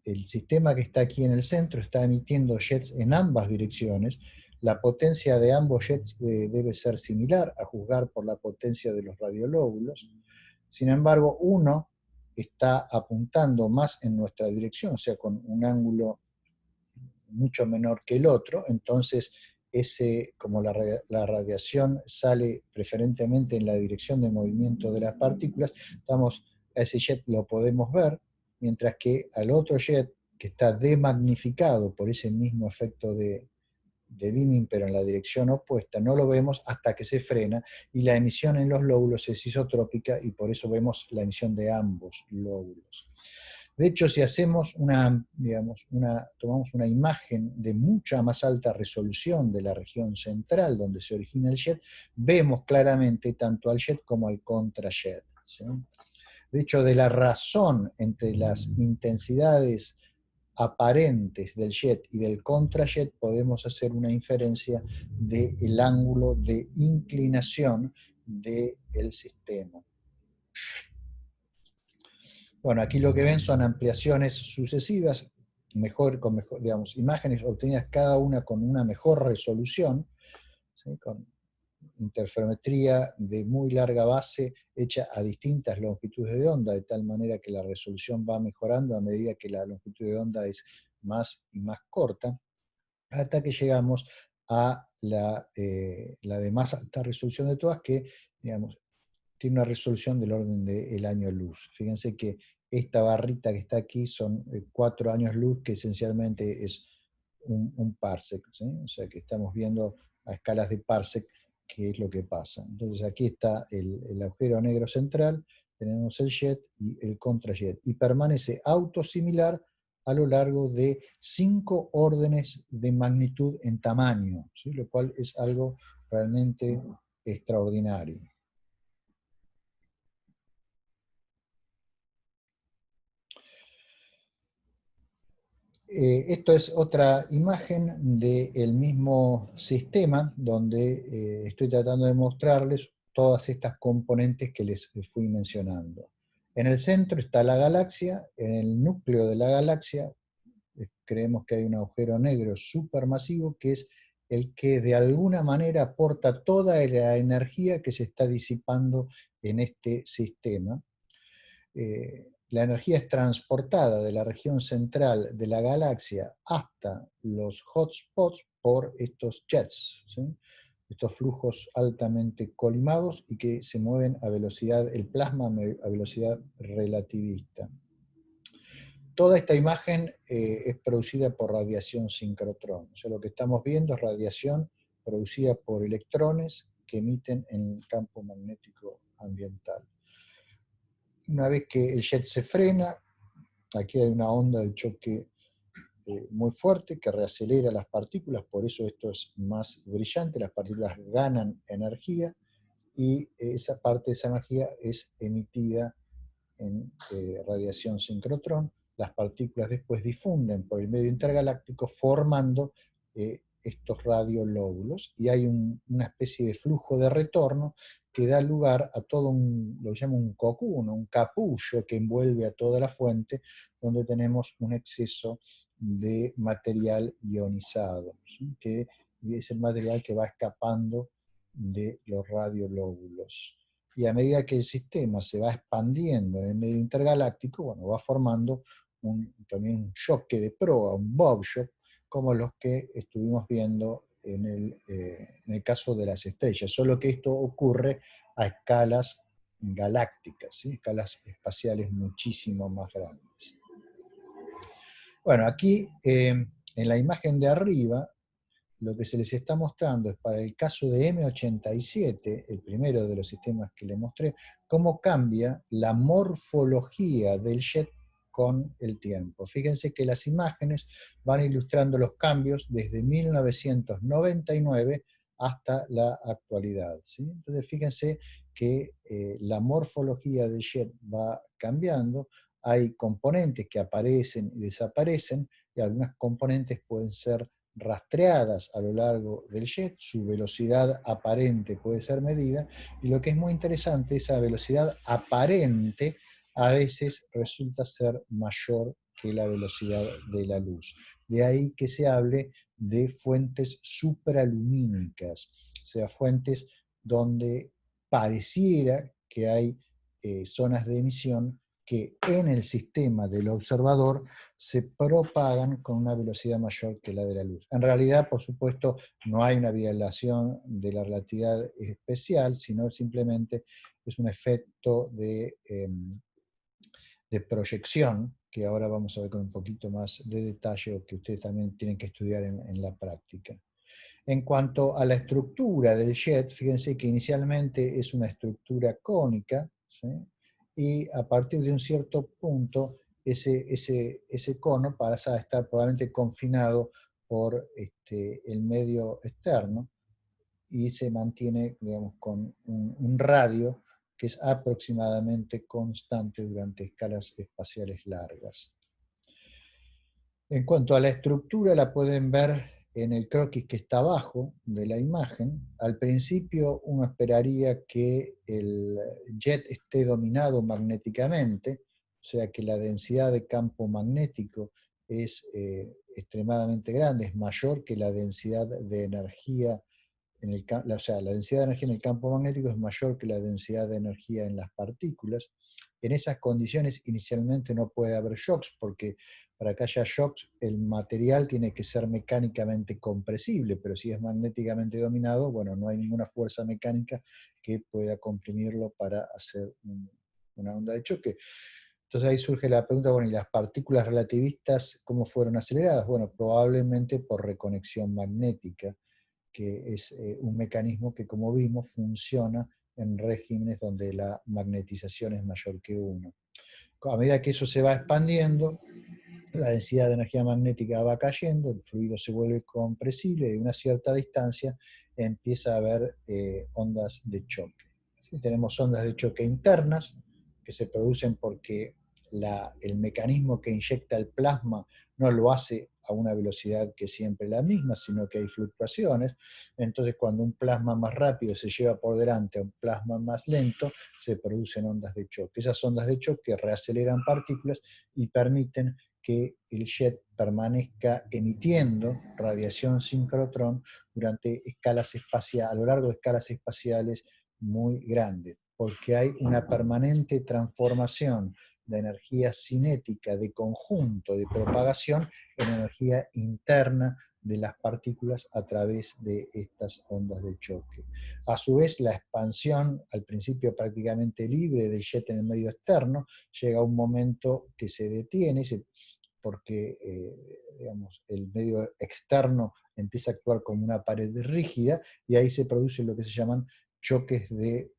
el sistema que está aquí en el centro está emitiendo jets en ambas direcciones. La potencia de ambos jets debe ser similar, a juzgar por la potencia de los radiolóbulos. Sin embargo, uno está apuntando más en nuestra dirección, o sea, con un ángulo mucho menor que el otro. Entonces, como la radiación sale preferentemente en la dirección de movimiento de las partículas, a ese jet lo podemos ver, mientras que al otro jet, que está demagnificado por ese mismo efecto de beaming, pero en la dirección opuesta, no lo vemos hasta que se frena, y la emisión en los lóbulos es isotrópica, y por eso vemos la emisión de ambos lóbulos. De hecho, si hacemos tomamos una imagen de mucha más alta resolución de la región central donde se origina el jet, vemos claramente tanto al jet como al contrajet. ¿Sí? De hecho, de la razón entre las intensidades aparentes del jet y del contrajet podemos hacer una inferencia del ángulo de inclinación del sistema. Bueno, aquí lo que ven son ampliaciones sucesivas, digamos, imágenes obtenidas cada una con una mejor resolución, ¿sí? Con interferometría de muy larga base hecha a distintas longitudes de onda, de tal manera que la resolución va mejorando a medida que la longitud de onda es más y más corta, hasta que llegamos a la de más alta resolución de todas, que, digamos, tiene una resolución del orden del año luz. Fíjense que esta barrita que está aquí son 4 años luz, que esencialmente es un parsec, ¿sí? O sea que estamos viendo a escalas de parsec qué es lo que pasa. Entonces aquí está el agujero negro central, tenemos el jet y el contrajet, y permanece autosimilar a lo largo de 5 órdenes de magnitud en tamaño, ¿sí? Lo cual es algo realmente extraordinario. Esto es otra imagen del mismo sistema, donde estoy tratando de mostrarles todas estas componentes que les fui mencionando. En el centro está la galaxia. En el núcleo de la galaxia creemos que hay un agujero negro supermasivo, que es el que de alguna manera aporta toda la energía que se está disipando en este sistema. La energía es transportada de la región central de la galaxia hasta los hotspots por estos jets, ¿sí? Estos flujos altamente colimados y que se mueven a velocidad, el plasma a velocidad relativista. Toda esta imagen es producida por radiación sincrotrón. O sea, lo que estamos viendo es radiación producida por electrones que emiten en el campo magnético ambiental. Una vez que el jet se frena, aquí hay una onda de choque muy fuerte que reacelera las partículas, por eso esto es más brillante, las partículas ganan energía, y esa parte de esa energía es emitida en radiación sincrotrón. Las partículas después difunden por el medio intergaláctico formando estos radiolóbulos, y hay una especie de flujo de retorno que da lugar a todo lo llamo un cocoon, un capullo que envuelve a toda la fuente, donde tenemos un exceso de material ionizado, ¿sí? Que es el material que va escapando de los radiolóbulos. Y a medida que el sistema se va expandiendo en el medio intergaláctico, bueno, va formando también un choque de proa, un bob shock, como los que estuvimos viendo en el caso de las estrellas, solo que esto ocurre a escalas galácticas, ¿sí? Escalas espaciales muchísimo más grandes. Bueno, aquí en la imagen de arriba, lo que se les está mostrando es para el caso de M87, el primero de los sistemas que les mostré, cómo cambia la morfología del jet con el tiempo. Fíjense que las imágenes van ilustrando los cambios desde 1999 hasta la actualidad, ¿sí? Entonces fíjense que la morfología del jet va cambiando, hay componentes que aparecen y desaparecen, y algunas componentes pueden ser rastreadas a lo largo del jet, su velocidad aparente puede ser medida, y lo que es muy interesante, esa velocidad aparente a veces resulta ser mayor que la velocidad de la luz. De ahí que se hable de fuentes supralumínicas, o sea, fuentes donde pareciera que hay zonas de emisión que en el sistema del observador se propagan con una velocidad mayor que la de la luz. En realidad, por supuesto, no hay una violación de la relatividad especial, sino simplemente es un efecto de proyección, que ahora vamos a ver con un poquito más de detalle, o que ustedes también tienen que estudiar en la práctica. En cuanto a la estructura del jet, fíjense que inicialmente es una estructura cónica, ¿sí? Y a partir de un cierto punto, ese cono pasa a estar probablemente confinado por el medio externo y se mantiene, digamos, con un radio que es aproximadamente constante durante escalas espaciales largas. En cuanto a la estructura, la pueden ver en el croquis que está abajo de la imagen. Al principio uno esperaría que el jet esté dominado magnéticamente, o sea que la densidad de campo magnético es extremadamente grande, es mayor que la densidad de energía o sea, la densidad de energía en el campo magnético es mayor que la densidad de energía en las partículas. En esas condiciones inicialmente no puede haber shocks, porque para que haya shocks el material tiene que ser mecánicamente compresible, pero si es magnéticamente dominado, bueno, no hay ninguna fuerza mecánica que pueda comprimirlo para hacer una onda de choque. Entonces ahí surge la pregunta, bueno, ¿y las partículas relativistas cómo fueron aceleradas? Bueno, probablemente por reconexión magnética, que es un mecanismo que, como vimos, funciona en regímenes donde la magnetización es mayor que 1. A medida que eso se va expandiendo, la densidad de energía magnética va cayendo, el fluido se vuelve compresible y a una cierta distancia empieza a haber ondas de choque. ¿Sí? Tenemos ondas de choque internas que se producen porque el mecanismo que inyecta el plasma no lo hace a una velocidad que es siempre la misma, sino que hay fluctuaciones. Entonces, cuando un plasma más rápido se lleva por delante a un plasma más lento, se producen ondas de choque. Esas ondas de choque reaceleran partículas y permiten que el jet permanezca emitiendo radiación sincrotrón durante escalas espaciales, a lo largo de escalas espaciales muy grandes, porque hay una permanente transformación de energía cinética de conjunto de propagación en energía interna de las partículas a través de estas ondas de choque. A su vez, la expansión, al principio prácticamente libre del jet en el medio externo, llega a un momento que se detiene, porque digamos, el medio externo empieza a actuar como una pared rígida y ahí se producen lo que se llaman choques de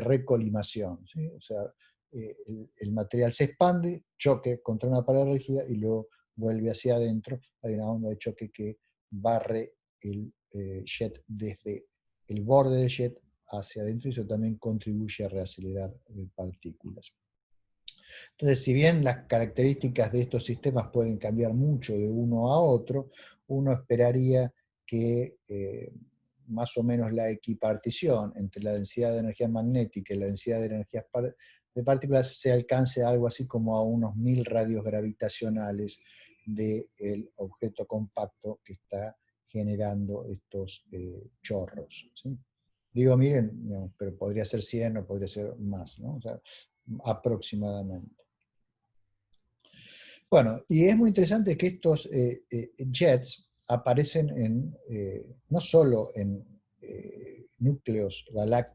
recolimación, ¿sí? O sea, el material se expande, choque contra una pared rígida y luego vuelve hacia adentro. Hay una onda de choque que barre el jet desde el borde del jet hacia adentro y eso también contribuye a reacelerar partículas. Entonces, si bien las características de estos sistemas pueden cambiar mucho de uno a otro, uno esperaría que más o menos la equipartición entre la densidad de energía magnética y la densidad de energía de partículas se alcance algo así como a unos 1000 radios gravitacionales del objeto compacto que está generando estos chorros. ¿Sí? Digo, miren, no, pero podría ser 100 o podría ser más, ¿no? O sea, aproximadamente. Bueno, y es muy interesante que estos jets aparecen no solo en núcleos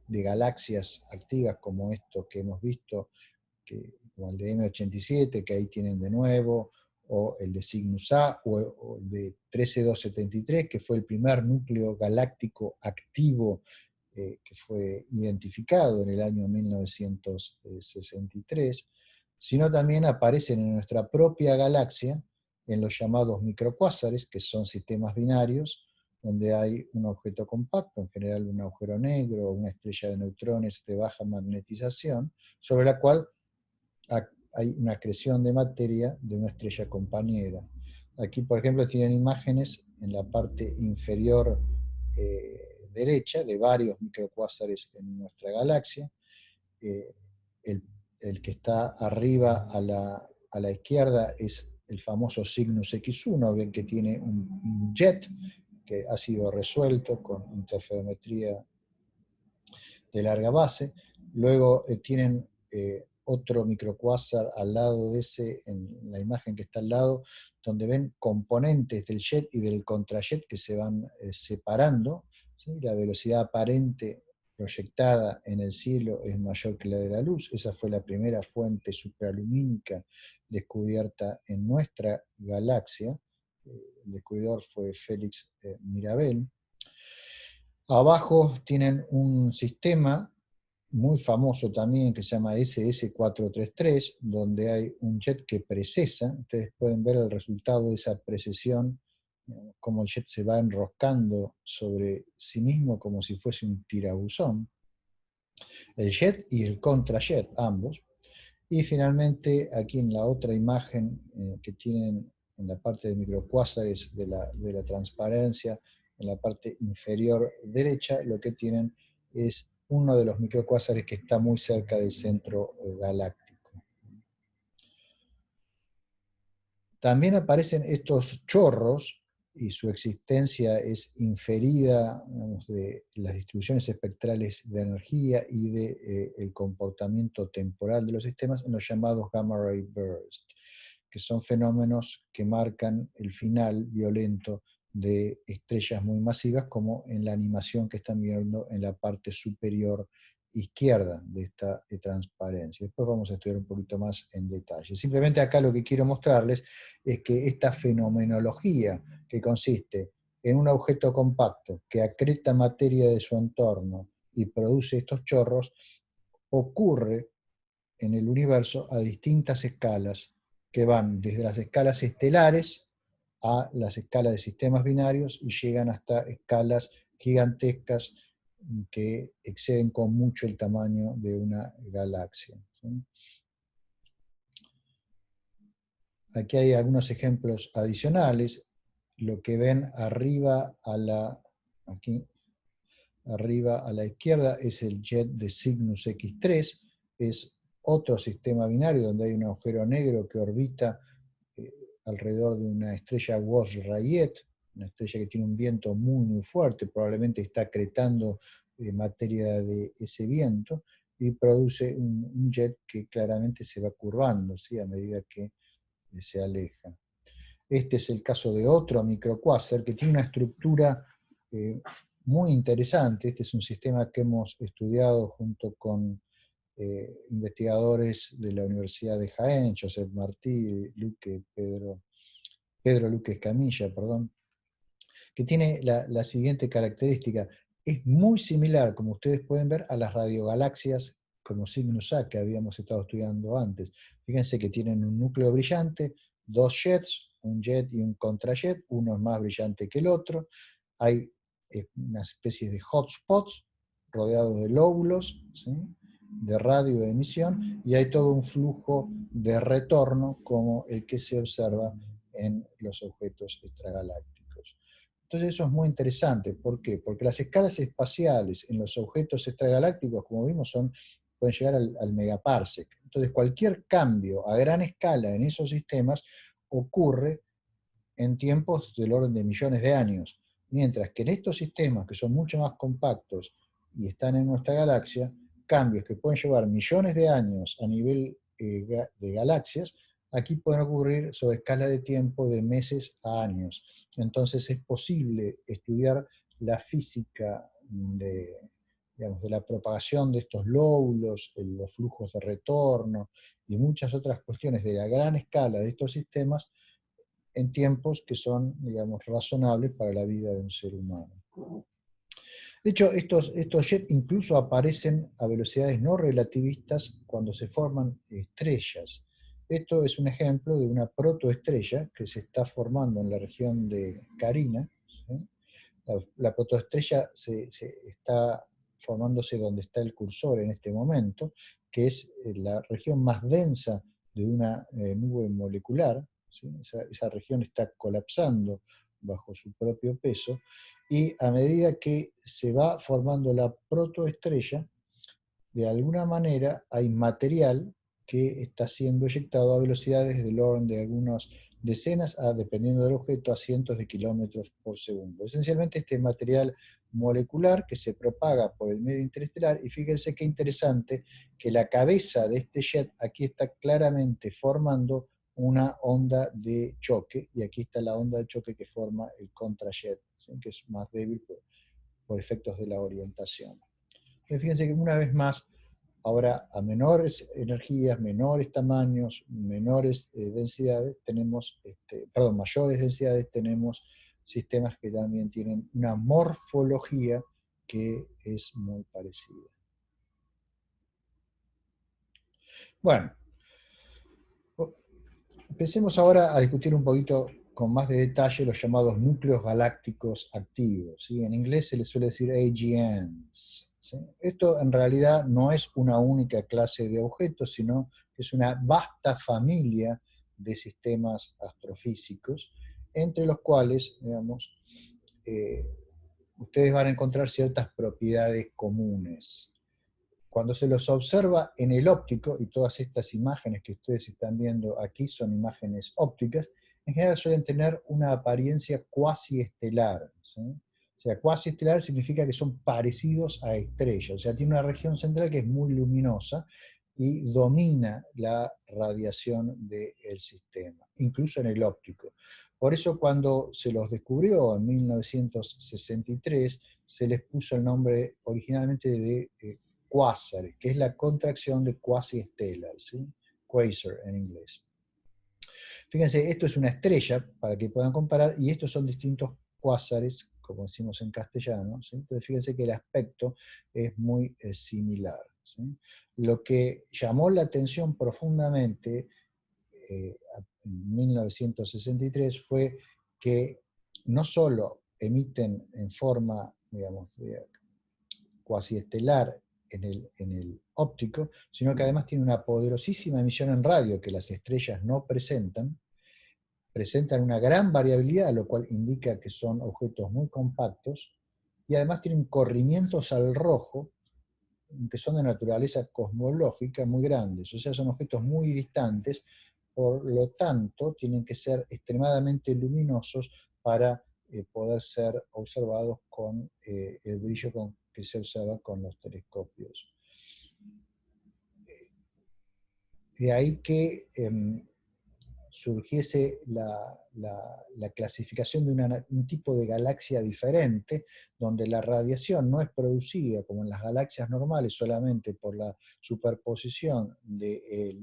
de galaxias activas como estos que hemos visto, como el de M87, que ahí tienen de nuevo, o el de Cygnus A, o el de 13273, que fue el primer núcleo galáctico activo que fue identificado en el año 1963, sino también aparecen en nuestra propia galaxia, en los llamados microcuásares, que son sistemas binarios, donde hay un objeto compacto, en general un agujero negro o una estrella de neutrones de baja magnetización, sobre la cual hay una acreción de materia de una estrella compañera. Aquí, por ejemplo, tienen imágenes en la parte inferior derecha de varios microcuásares en nuestra galaxia. Eh, el, el, que está arriba a la izquierda es el famoso Cygnus X1, ven que tiene un jet que ha sido resuelto con interferometría de larga base. Luego tienen otro microcuásar al lado de ese, en la imagen que está al lado, donde ven componentes del jet y del contrajet que se van separando. ¿Sí? La velocidad aparente proyectada en el cielo es mayor que la de la luz. Esa fue la primera fuente supralumínica descubierta en nuestra galaxia. El descubridor fue Félix Mirabel. Abajo tienen un sistema muy famoso también que se llama SS433, donde hay un jet que precesa. Ustedes pueden ver el resultado de esa precesión, cómo el jet se va enroscando sobre sí mismo como si fuese un tirabuzón. El jet y el contrajet, ambos. Y finalmente, aquí en la otra imagen que tienen en la parte de microcuásares de la transparencia, en la parte inferior derecha, lo que tienen es uno de los microcuásares que está muy cerca del centro galáctico. También aparecen estos chorros, y su existencia es inferida, digamos, de las distribuciones espectrales de energía y del comportamiento temporal de los sistemas, en los llamados gamma ray bursts, que son fenómenos que marcan el final violento de estrellas muy masivas, como en la animación que están viendo en la parte superior izquierda de esta transparencia. Después vamos a estudiar un poquito más en detalle. Simplemente acá lo que quiero mostrarles es que esta fenomenología que consiste en un objeto compacto que acreta materia de su entorno y produce estos chorros, ocurre en el universo a distintas escalas que van desde las escalas estelares a las escalas de sistemas binarios y llegan hasta escalas gigantescas que exceden con mucho el tamaño de una galaxia. ¿Sí? Aquí hay algunos ejemplos adicionales. Lo que ven arriba aquí, arriba a la izquierda es el jet de Cygnus X3, es otro sistema binario donde hay un agujero negro que orbita alrededor de una estrella Wolf-Rayet, una estrella que tiene un viento muy, muy fuerte, probablemente está acretando materia de ese viento, y produce un jet que claramente se va curvando, ¿sí? A medida que se aleja. Este es el caso de otro microcuásar que tiene una estructura muy interesante. Este es un sistema que hemos estudiado junto con investigadores de la Universidad de Jaén, Josep Martí, Pedro Luque Escamilla, perdón, que tiene la siguiente característica. Es muy similar, como ustedes pueden ver, a las radiogalaxias como Cygnus A que habíamos estado estudiando antes. Fíjense que tienen un núcleo brillante, dos jets, un jet y un contrajet, uno es más brillante que el otro. Hay una especie de hotspots rodeados de lóbulos, ¿sí?, de radio de emisión, y hay todo un flujo de retorno como el que se observa en los objetos extragalácticos. Entonces eso es muy interesante. ¿Por qué? Porque las escalas espaciales en los objetos extragalácticos, como vimos, son pueden llegar al megaparsec. Entonces, cualquier cambio a gran escala en esos sistemas ocurre en tiempos del orden de millones de años, mientras que en estos sistemas, que son mucho más compactos y están en nuestra galaxia, cambios que pueden llevar millones de años a nivel de galaxias, aquí pueden ocurrir sobre escala de tiempo de meses a años. Entonces es posible estudiar la física de la propagación de estos lóbulos, los flujos de retorno y muchas otras cuestiones de la gran escala de estos sistemas en tiempos que son, digamos, razonables para la vida de un ser humano. De hecho, estos jets incluso aparecen a velocidades no relativistas cuando se forman estrellas. Esto es un ejemplo de una protoestrella que se está formando en la región de Carina. ¿Sí? La protoestrella está formándose donde está el cursor en este momento, que es la región más densa de una nube molecular. ¿Sí? Esa región está colapsando bajo su propio peso, y a medida que se va formando la protoestrella, de alguna manera hay material que está siendo eyectado a velocidades del orden de algunas decenas, dependiendo del objeto, a cientos de kilómetros por segundo. Esencialmente este material molecular que se propaga por el medio interestelar, y fíjense qué interesante que la cabeza de este jet aquí está claramente formando una onda de choque, y aquí está la onda de choque que forma el contrajet, ¿sí? Que es más débil por efectos de la orientación. Entonces, fíjense que una vez más, ahora a menores energías, menores tamaños, menores densidades, tenemos, mayores densidades, tenemos sistemas que también tienen una morfología que es muy parecida. Bueno, empecemos ahora a discutir un poquito con más de detalle los llamados núcleos galácticos activos, ¿sí? En inglés se les suele decir AGNs. ¿Sí? Esto en realidad no es una única clase de objetos, sino que es una vasta familia de sistemas astrofísicos, entre los cuales, digamos, ustedes van a encontrar ciertas propiedades comunes. Cuando se los observa en el óptico, y todas estas imágenes que ustedes están viendo aquí son imágenes ópticas, en general suelen tener una apariencia cuasi estelar. ¿Sí? O sea, cuasi estelar significa que son parecidos a estrellas, o sea, tiene una región central que es muy luminosa y domina la radiación del sistema, incluso en el óptico. Por eso cuando se los descubrió en 1963, se les puso el nombre originalmente de cuásares, que es la contracción de quasi-stellar, ¿sí? Quasar en inglés. Fíjense, esto es una estrella, para que puedan comparar, y estos son distintos cuásares, como decimos en castellano, ¿sí? Entonces fíjense que el aspecto es muy similar. ¿Sí? Lo que llamó la atención profundamente en 1963 fue que no solo emiten en forma, digamos, cuasi estelar en el óptico, sino que además tiene una poderosísima emisión en radio que las estrellas no presentan una gran variabilidad, lo cual indica que son objetos muy compactos, y además tienen corrimientos al rojo, que son de naturaleza cosmológica muy grandes, o sea, son objetos muy distantes, por lo tanto, tienen que ser extremadamente luminosos para poder ser observados con el brillo que se observa con los telescopios. De ahí que surgiese la clasificación de un tipo de galaxia diferente, donde la radiación no es producida como en las galaxias normales solamente por la superposición de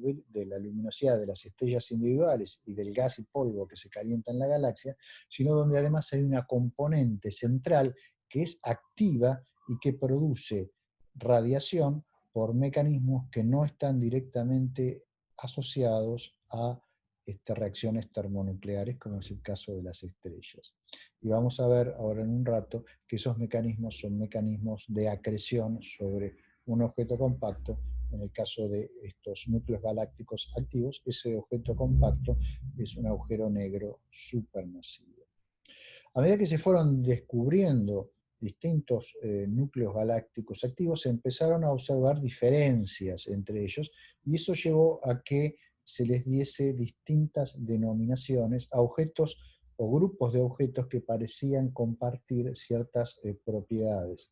la luminosidad de las estrellas individuales y del gas y polvo que se calienta en la galaxia, sino donde además hay una componente central que es activa y que produce radiación por mecanismos que no están directamente asociados a reacciones termonucleares, como es el caso de las estrellas. Y vamos a ver ahora en un rato que esos mecanismos son mecanismos de acreción sobre un objeto compacto. En el caso de estos núcleos galácticos activos, ese objeto compacto es un agujero negro supermasivo. A medida que se fueron descubriendo distintos núcleos galácticos activos, se empezaron a observar diferencias entre ellos, y eso llevó a que se les diese distintas denominaciones a objetos o grupos de objetos que parecían compartir ciertas propiedades.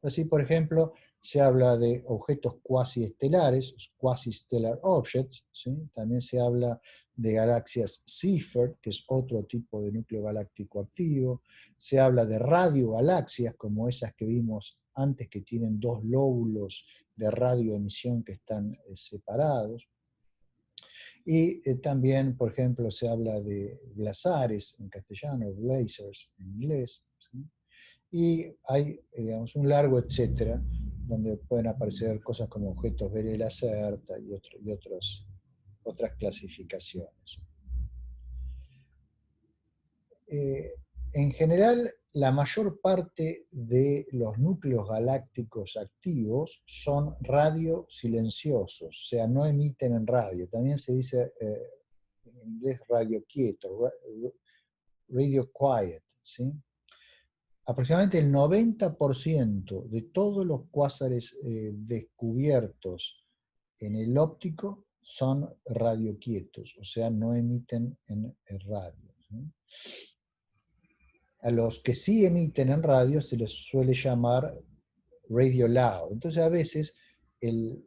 Así, por ejemplo, se habla de objetos cuasi-estelares, quasi-stellar objects, ¿sí? También se habla de galaxias Seyfert, que es otro tipo de núcleo galáctico activo. Se habla de radiogalaxias, como esas que vimos antes, que tienen dos lóbulos de radioemisión que están separados. Y también, por ejemplo, se habla de blazares en castellano, blazars en inglés, ¿sí? Y hay, digamos, un largo etcétera, donde pueden aparecer cosas como objetos Bailey Lacerta y otras clasificaciones. En general, la mayor parte de los núcleos galácticos activos son radiosilenciosos, o sea, no emiten en radio. También se dice en inglés radio quieto, radio quiet, ¿sí? Aproximadamente el 90% de todos los cuásares descubiertos en el óptico son radioquietos, o sea, no emiten en radio, ¿sí? A los que sí emiten en radio se les suele llamar radio loud. Entonces a veces el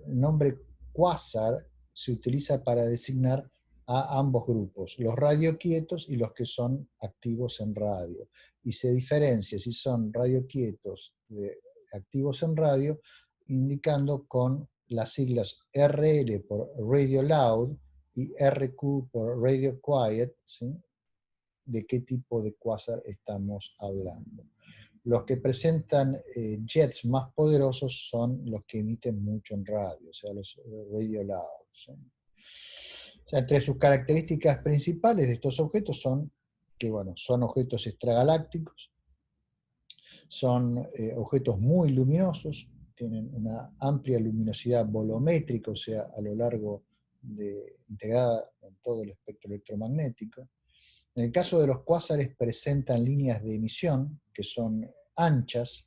nombre cuásar se utiliza para designar a ambos grupos, los radioquietos y los que son activos en radio. Y se diferencia si son radioquietos activos en radio, indicando con las siglas RL por radio loud y RQ por radio quiet, ¿sí? De qué tipo de cuásar estamos hablando. Los que presentan jets más poderosos son los que emiten mucho en radio, o sea, los radio loud, ¿sí? O sea, entre sus características principales de estos objetos son que, bueno, son objetos extragalácticos, son objetos muy luminosos, tienen una amplia luminosidad volumétrica, o sea, a lo largo integrada en todo el espectro electromagnético. En el caso de los cuásares presentan líneas de emisión que son anchas.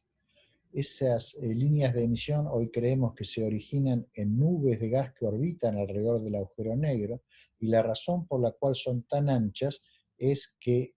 Esas líneas de emisión hoy creemos que se originan en nubes de gas que orbitan alrededor del agujero negro, y la razón por la cual son tan anchas es que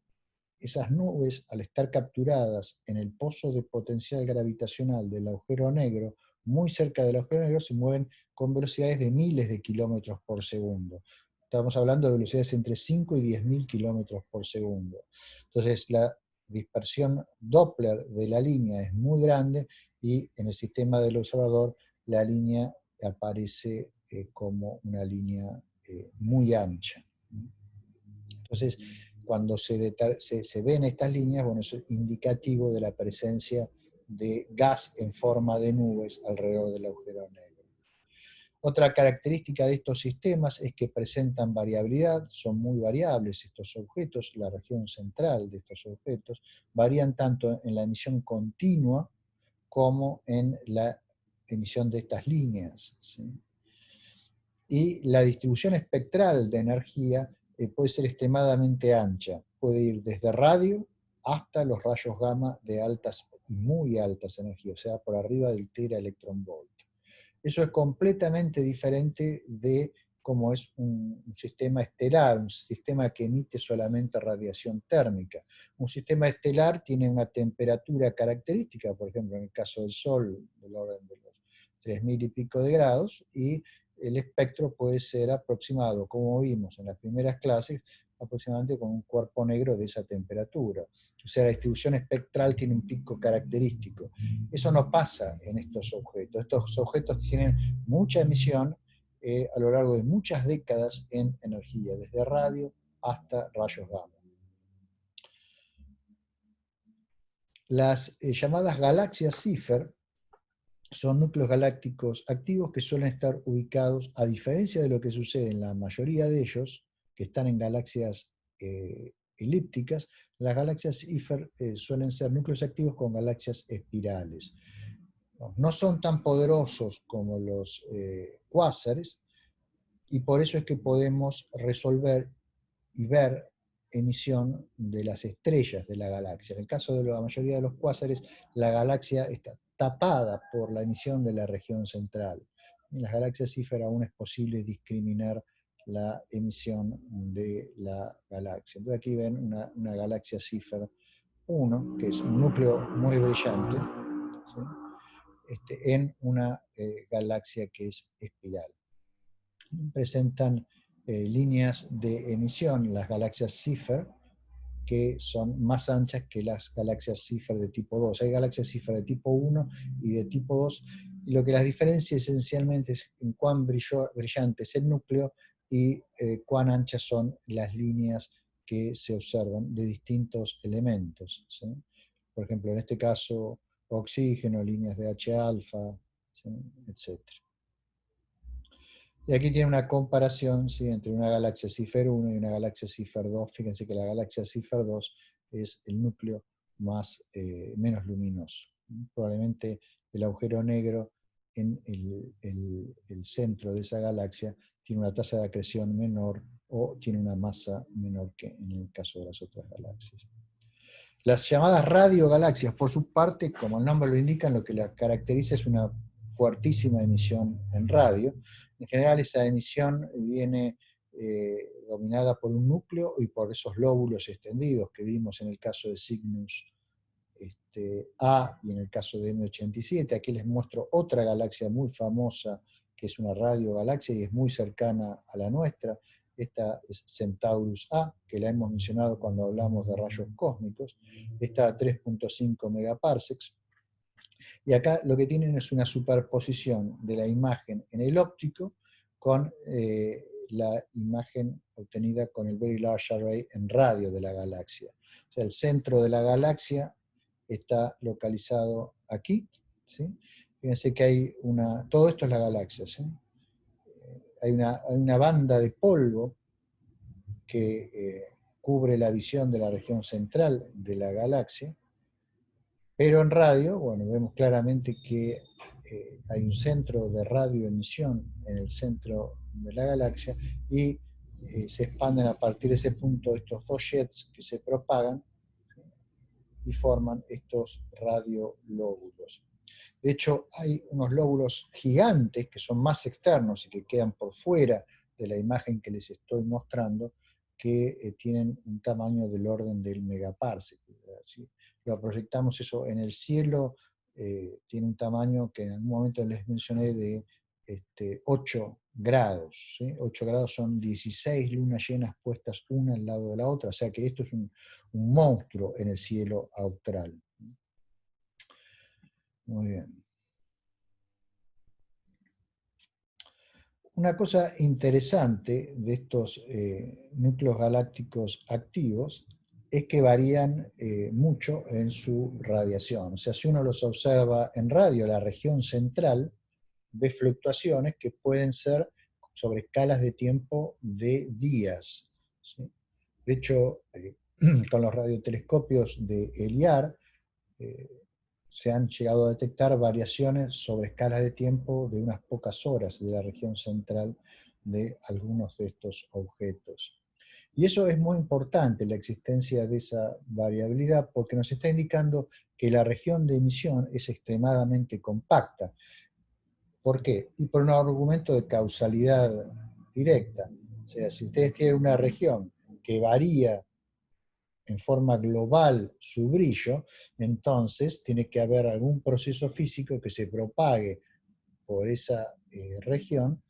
esas nubes, al estar capturadas en el pozo de potencial gravitacional del agujero negro, muy cerca del agujero negro, se mueven con velocidades de miles de kilómetros por segundo. Estamos hablando de velocidades entre 5 y 10.000 kilómetros por segundo. Entonces, la dispersión Doppler de la línea es muy grande, y en el sistema del observador la línea aparece como una línea muy ancha. Entonces, cuando se ven estas líneas, bueno, eso es indicativo de la presencia de gas en forma de nubes alrededor del agujero negro. Otra característica de estos sistemas es que presentan variabilidad, son muy variables estos objetos, la región central de estos objetos, varían tanto en la emisión continua como en la emisión de estas líneas, ¿sí? Y la distribución espectral de energía puede ser extremadamente ancha, puede ir desde radio hasta los rayos gamma de altas y muy altas energías, o sea, por arriba del tera electron volt. Eso es completamente diferente de cómo es un sistema estelar, un sistema que emite solamente radiación térmica. Un sistema estelar tiene una temperatura característica, por ejemplo, en el caso del Sol, del orden de los 3.000 y pico de grados, y el espectro puede ser aproximado, como vimos en las primeras clases, aproximadamente con un cuerpo negro de esa temperatura. O sea, la distribución espectral tiene un pico característico. Eso no pasa en estos objetos. Estos objetos tienen mucha emisión a lo largo de muchas décadas en energía, desde radio hasta rayos gamma. Las llamadas galaxias Seyfert son núcleos galácticos activos que suelen estar ubicados, a diferencia de lo que sucede en la mayoría de ellos, que están en galaxias elípticas. Las galaxias Seyfert suelen ser núcleos activos con galaxias espirales. No son tan poderosos como los cuásares, y por eso es que podemos resolver y ver emisión de las estrellas de la galaxia. En el caso de la mayoría de los cuásares, la galaxia está tapada por la emisión de la región central. En las galaxias cíferas aún es posible discriminar la emisión de la galaxia. Entonces aquí ven una galaxia cífera 1, que es un núcleo muy brillante, ¿sí? En una galaxia que es espiral. Presentan líneas de emisión, las galaxias Cipher, que son más anchas que las galaxias Cipher de tipo 2. Hay galaxias Cipher de tipo 1 y de tipo 2, y lo que las diferencia esencialmente es en cuán brillante es el núcleo y cuán anchas son las líneas que se observan de distintos elementos, ¿sí? Por ejemplo, en este caso, oxígeno, líneas de H-alfa, ¿sí? Etc. Y aquí tiene una comparación, ¿sí?, entre una galaxia Cipher 1 y una galaxia Cipher 2. Fíjense que la galaxia Cipher 2 es el núcleo menos luminoso. Probablemente el agujero negro en el centro de esa galaxia tiene una tasa de acreción menor o tiene una masa menor que en el caso de las otras galaxias. Las llamadas radiogalaxias, por su parte, como el nombre lo indica, lo que las caracteriza es una fuertísima emisión en radio. En general, esa emisión viene dominada por un núcleo y por esos lóbulos extendidos que vimos en el caso de Cygnus A y en el caso de M87. Aquí les muestro otra galaxia muy famosa, que es una radiogalaxia y es muy cercana a la nuestra. Esta es Centaurus A, que la hemos mencionado cuando hablamos de rayos cósmicos. Está a 3.5 megaparsecs. Y acá lo que tienen es una superposición de la imagen en el óptico con la imagen obtenida con el Very Large Array en radio de la galaxia. O sea, el centro de la galaxia está localizado aquí, ¿sí? Fíjense que hay todo esto es la galaxia, ¿sí? Hay una banda de polvo que cubre la visión de la región central de la galaxia, pero en radio, bueno, vemos claramente que hay un centro de radioemisión en el centro de la galaxia y se expanden a partir de ese punto estos dos jets que se propagan y forman estos radiolóbulos. De hecho, hay unos lóbulos gigantes que son más externos y que quedan por fuera de la imagen que les estoy mostrando, que tienen un tamaño del orden del megaparsec. Si lo proyectamos eso en el cielo, tiene un tamaño que en algún momento les mencioné de 8 grados. ¿Sí? 8 grados son 16 lunas llenas puestas una al lado de la otra, o sea que esto es un monstruo en el cielo austral. Muy bien. Una cosa interesante de estos núcleos galácticos activos es que varían mucho en su radiación. O sea, si uno los observa en radio, la región central ve fluctuaciones que pueden ser sobre escalas de tiempo de días, ¿sí? De hecho, con los radiotelescopios de ELIAR, se han llegado a detectar variaciones sobre escalas de tiempo de unas pocas horas de la región central de algunos de estos objetos. Y eso es muy importante, la existencia de esa variabilidad, porque nos está indicando que la región de emisión es extremadamente compacta. ¿Por qué? Y por un argumento de causalidad directa. O sea, si ustedes tienen una región que varía en forma global su brillo, entonces tiene que haber algún proceso físico que se propague por esa región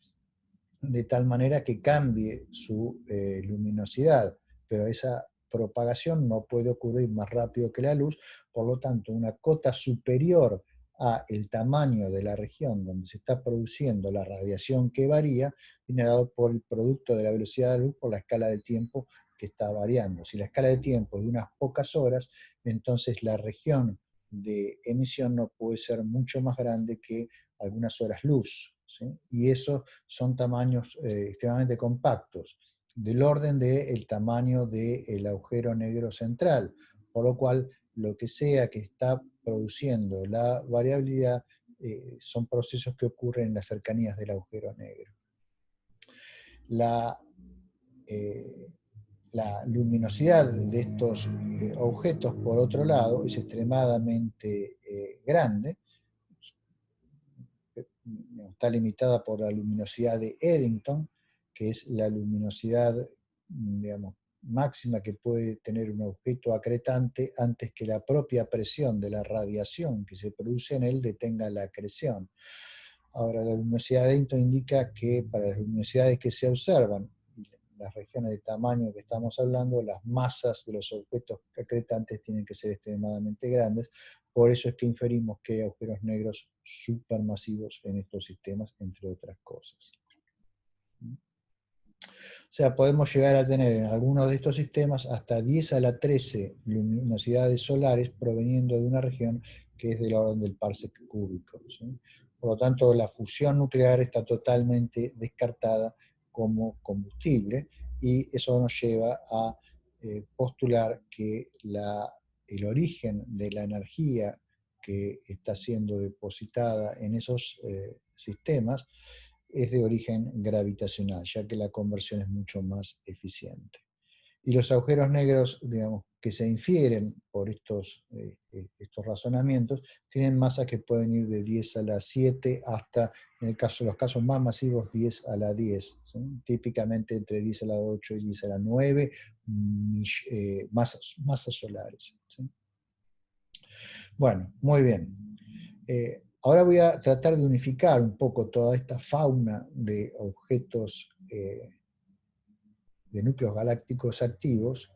de tal manera que cambie su luminosidad, pero esa propagación no puede ocurrir más rápido que la luz, por lo tanto una cota superior a el tamaño de la región donde se está produciendo la radiación que varía, viene dado por el producto de la velocidad de la luz por la escala de tiempo que está variando. Si la escala de tiempo es de unas pocas horas, entonces la región de emisión no puede ser mucho más grande que algunas horas luz, ¿sí? Y esos son tamaños extremadamente compactos, del orden del tamaño del agujero negro central, por lo cual lo que sea que está produciendo la variabilidad son procesos que ocurren en las cercanías del agujero negro. la luminosidad de estos objetos, por otro lado, es extremadamente grande. Está limitada por la luminosidad de Eddington, que es la luminosidad, digamos, máxima que puede tener un objeto acretante antes que la propia presión de la radiación que se produce en él detenga la acreción. Ahora, la luminosidad de Eddington indica que para las luminosidades que se observan, las regiones de tamaño que estamos hablando, las masas de los objetos acretantes tienen que ser extremadamente grandes. Por eso es que inferimos que hay agujeros negros supermasivos en estos sistemas, entre otras cosas. O sea, podemos llegar a tener en algunos de estos sistemas hasta 10 a la 13 luminosidades solares proveniendo de una región que es del orden del parsec cúbico, ¿sí? Por lo tanto, la fusión nuclear está totalmente descartada como combustible, y eso nos lleva a postular que el origen de la energía que está siendo depositada en esos sistemas es de origen gravitacional, ya que la conversión es mucho más eficiente. Y los agujeros negros, digamos, que se infieren por estos razonamientos, tienen masas que pueden ir de 10 a la 7 hasta, en el caso de los casos más masivos, 10 a la 10, ¿sí? Típicamente entre 10 a la 8 y 10 a la 9 masas solares, ¿sí? Bueno, muy bien. Ahora voy a tratar de unificar un poco toda esta fauna de objetos de núcleos galácticos activos,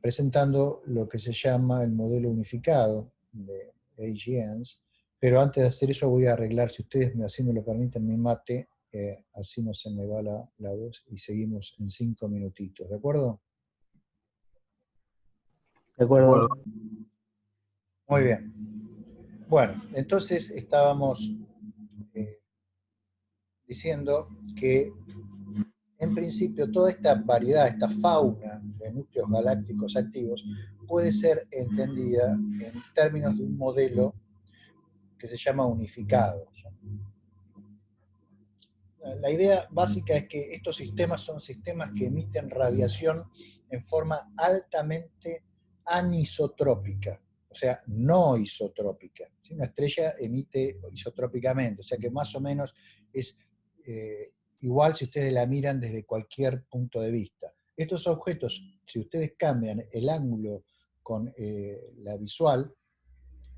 presentando lo que se llama el modelo unificado de AGNs, pero antes de hacer eso voy a arreglar, si ustedes así me lo permiten, mi mate, así no se me va la voz, y seguimos en 5 minutitos, ¿de acuerdo? De acuerdo. Muy bien. Bueno, entonces estábamos diciendo que en principio toda esta variedad, esta fauna de núcleos galácticos activos puede ser entendida en términos de un modelo que se llama unificado. La idea básica es que estos sistemas son sistemas que emiten radiación en forma altamente anisotrópica, o sea, no isotrópica. Una estrella emite isotrópicamente, o sea que más o menos es igual si ustedes la miran desde cualquier punto de vista. Estos objetos, si ustedes cambian el ángulo con la visual,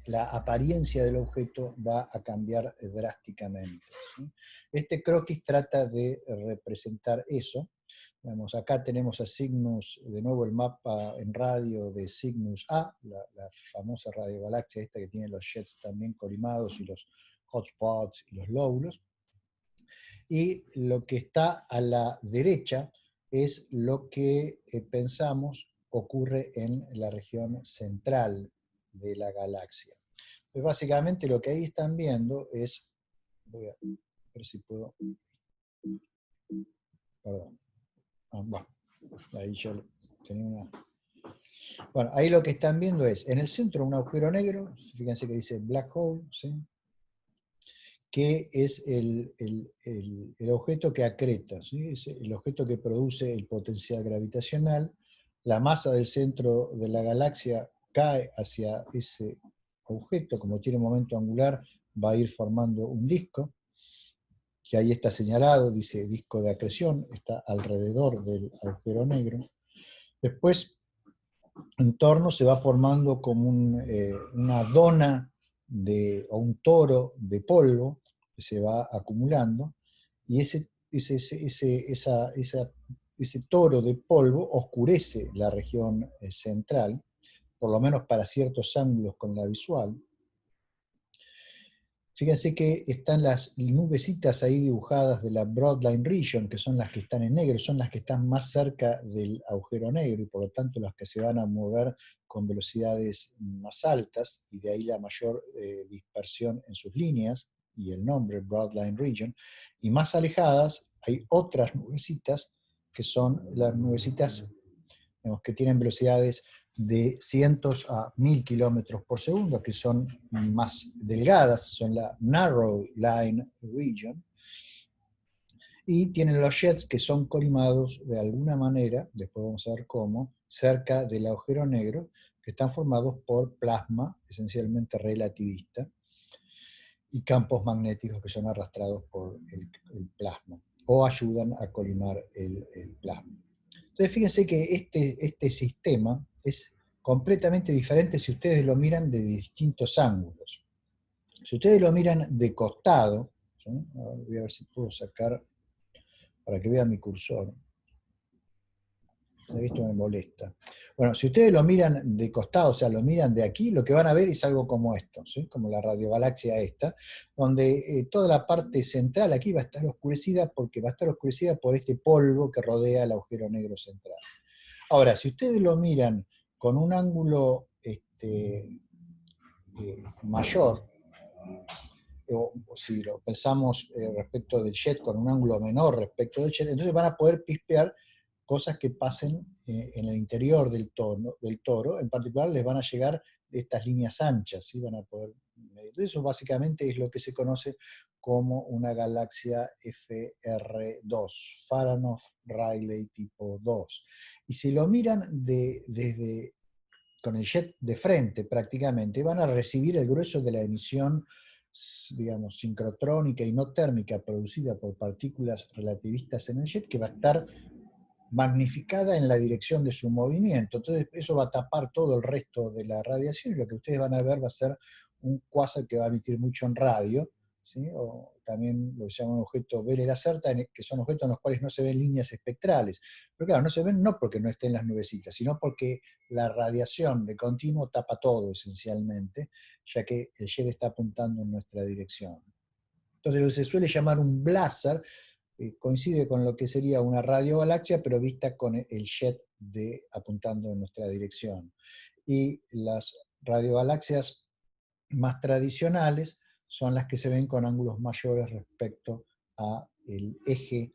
la apariencia del objeto va a cambiar drásticamente, ¿sí? Este croquis trata de representar eso. Digamos, acá tenemos a Cygnus, de nuevo el mapa en radio de Cygnus A, la famosa radiogalaxia esta que tiene los jets también colimados y los hotspots y los lóbulos. Y lo que está a la derecha es lo que pensamos ocurre en la región central de la galaxia. Pues básicamente lo que ahí están viendo es, voy a ver si puedo, perdón, bueno, ahí yo tenía una, bueno, ahí lo que están viendo es, en el centro un agujero negro, fíjense que dice black hole, ¿sí? Que es el objeto que acreta, ¿sí? Es el objeto que produce el potencial gravitacional. La masa del centro de la galaxia cae hacia ese objeto, como tiene momento angular, va a ir formando un disco, que ahí está señalado, dice disco de acreción, está alrededor del agujero negro. Después, en torno se va formando como una dona o un toro de polvo que se va acumulando, y ese toro de polvo oscurece la región central, por lo menos para ciertos ángulos con la visual. Fíjense que están las nubecitas ahí dibujadas de la Broadline Region, que son las que están en negro, son las que están más cerca del agujero negro, y por lo tanto las que se van a mover con velocidades más altas, y de ahí la mayor dispersión en sus líneas, y el nombre Broadline Region. Y más alejadas hay otras nubecitas, que son las nubecitas, digamos, que tienen velocidades de cientos a 1000 kilómetros por segundo, que son más delgadas, son la Narrow Line Region. y tienen los jets que son colimados de alguna manera, después vamos a ver cómo, cerca del agujero negro, que están formados por plasma, esencialmente relativista, y campos magnéticos que son arrastrados por el plasma, o ayudan a colimar el plasma. Entonces fíjense que este sistema es completamente diferente si ustedes lo miran de distintos ángulos. Si ustedes lo miran de costado, ¿sí? Voy a ver si puedo sacar para que vean mi cursor. Esto me molesta. Bueno, si ustedes lo miran de costado, o sea, lo miran de aquí, lo que van a ver es algo como esto, ¿sí? Como la radiogalaxia esta, donde toda la parte central aquí va a estar oscurecida porque va a estar oscurecida por este polvo que rodea el agujero negro central. Ahora, si ustedes lo miran con un ángulo mayor, o si lo pensamos respecto del jet con un ángulo menor respecto del jet, entonces van a poder pispear cosas que pasen en el interior del toro, en particular les van a llegar estas líneas anchas, ¿sí? Van a poder medir. Eso básicamente es lo que se conoce como una galaxia FR2, Farahnov-Rayleigh tipo 2. Y si lo miran con el jet de frente prácticamente, van a recibir el grueso de la emisión, digamos, sincrotrónica y no térmica producida por partículas relativistas en el jet, que va a estar magnificada en la dirección de su movimiento. Entonces eso va a tapar todo el resto de la radiación y lo que ustedes van a ver va a ser un cuásar que va a emitir mucho en radio, ¿sí? O también lo que se llama un objeto Bell Lacerta, que son objetos en los cuales no se ven líneas espectrales. Pero claro, no se ven no porque no estén las nubecitas, sino porque la radiación de continuo tapa todo esencialmente, ya que el jet está apuntando en nuestra dirección. Entonces lo que se suele llamar un blazar coincide con lo que sería una radiogalaxia, pero vista con el jet apuntando en nuestra dirección. Y las radiogalaxias más tradicionales son las que se ven con ángulos mayores respecto al eje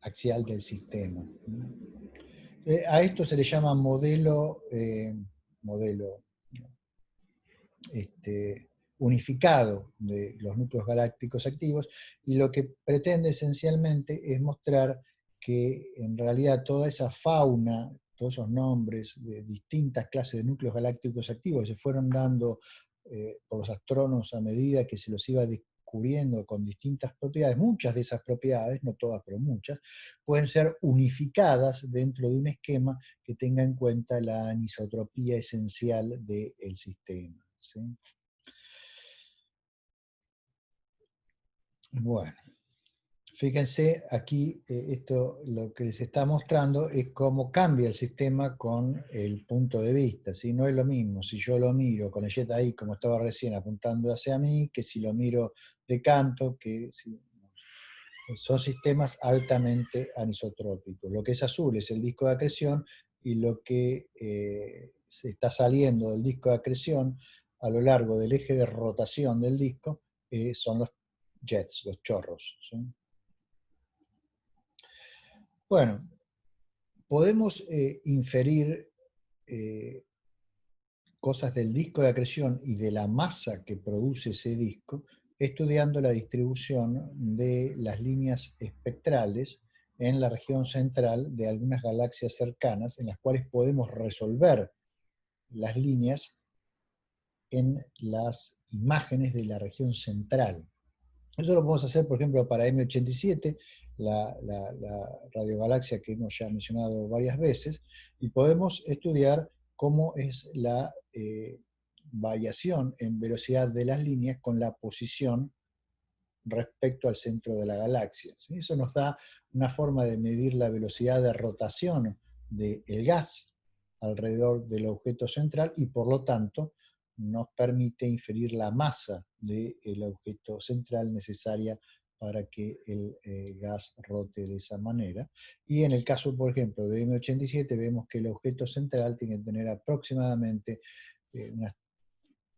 axial del sistema. A esto se le llama modelo unificado de los núcleos galácticos activos, y lo que pretende esencialmente es mostrar que en realidad toda esa fauna, todos esos nombres de distintas clases de núcleos galácticos activos que se fueron dando por los astrónomos a medida que se los iba descubriendo con distintas propiedades, muchas de esas propiedades, no todas, pero muchas, pueden ser unificadas dentro de un esquema que tenga en cuenta la anisotropía esencial del sistema. ¿Sí? Bueno, fíjense aquí, esto lo que les está mostrando es cómo cambia el sistema con el punto de vista. ¿Sí? No es lo mismo si yo lo miro con el jet ahí, como estaba recién, apuntando hacia mí, que si lo miro de canto, que si, son sistemas altamente anisotrópicos. Lo que es azul es el disco de acreción y lo que se está saliendo del disco de acreción a lo largo del eje de rotación del disco son los jets, los chorros. ¿Sí? Bueno, podemos inferir cosas del disco de acreción y de la masa que produce ese disco, estudiando la distribución de las líneas espectrales en la región central de algunas galaxias cercanas, en las cuales podemos resolver las líneas en las imágenes de la región central. Eso lo podemos hacer, por ejemplo, para M87, la radiogalaxia que hemos ya mencionado varias veces, y podemos estudiar cómo es la variación en velocidad de las líneas con la posición respecto al centro de la galaxia. ¿Sí? Eso nos da una forma de medir la velocidad de rotación del gas alrededor del objeto central y por lo tanto nos permite inferir la masa del objeto central necesaria para que el gas rote de esa manera. Y en el caso, por ejemplo, de M87 vemos que el objeto central tiene que tener aproximadamente unas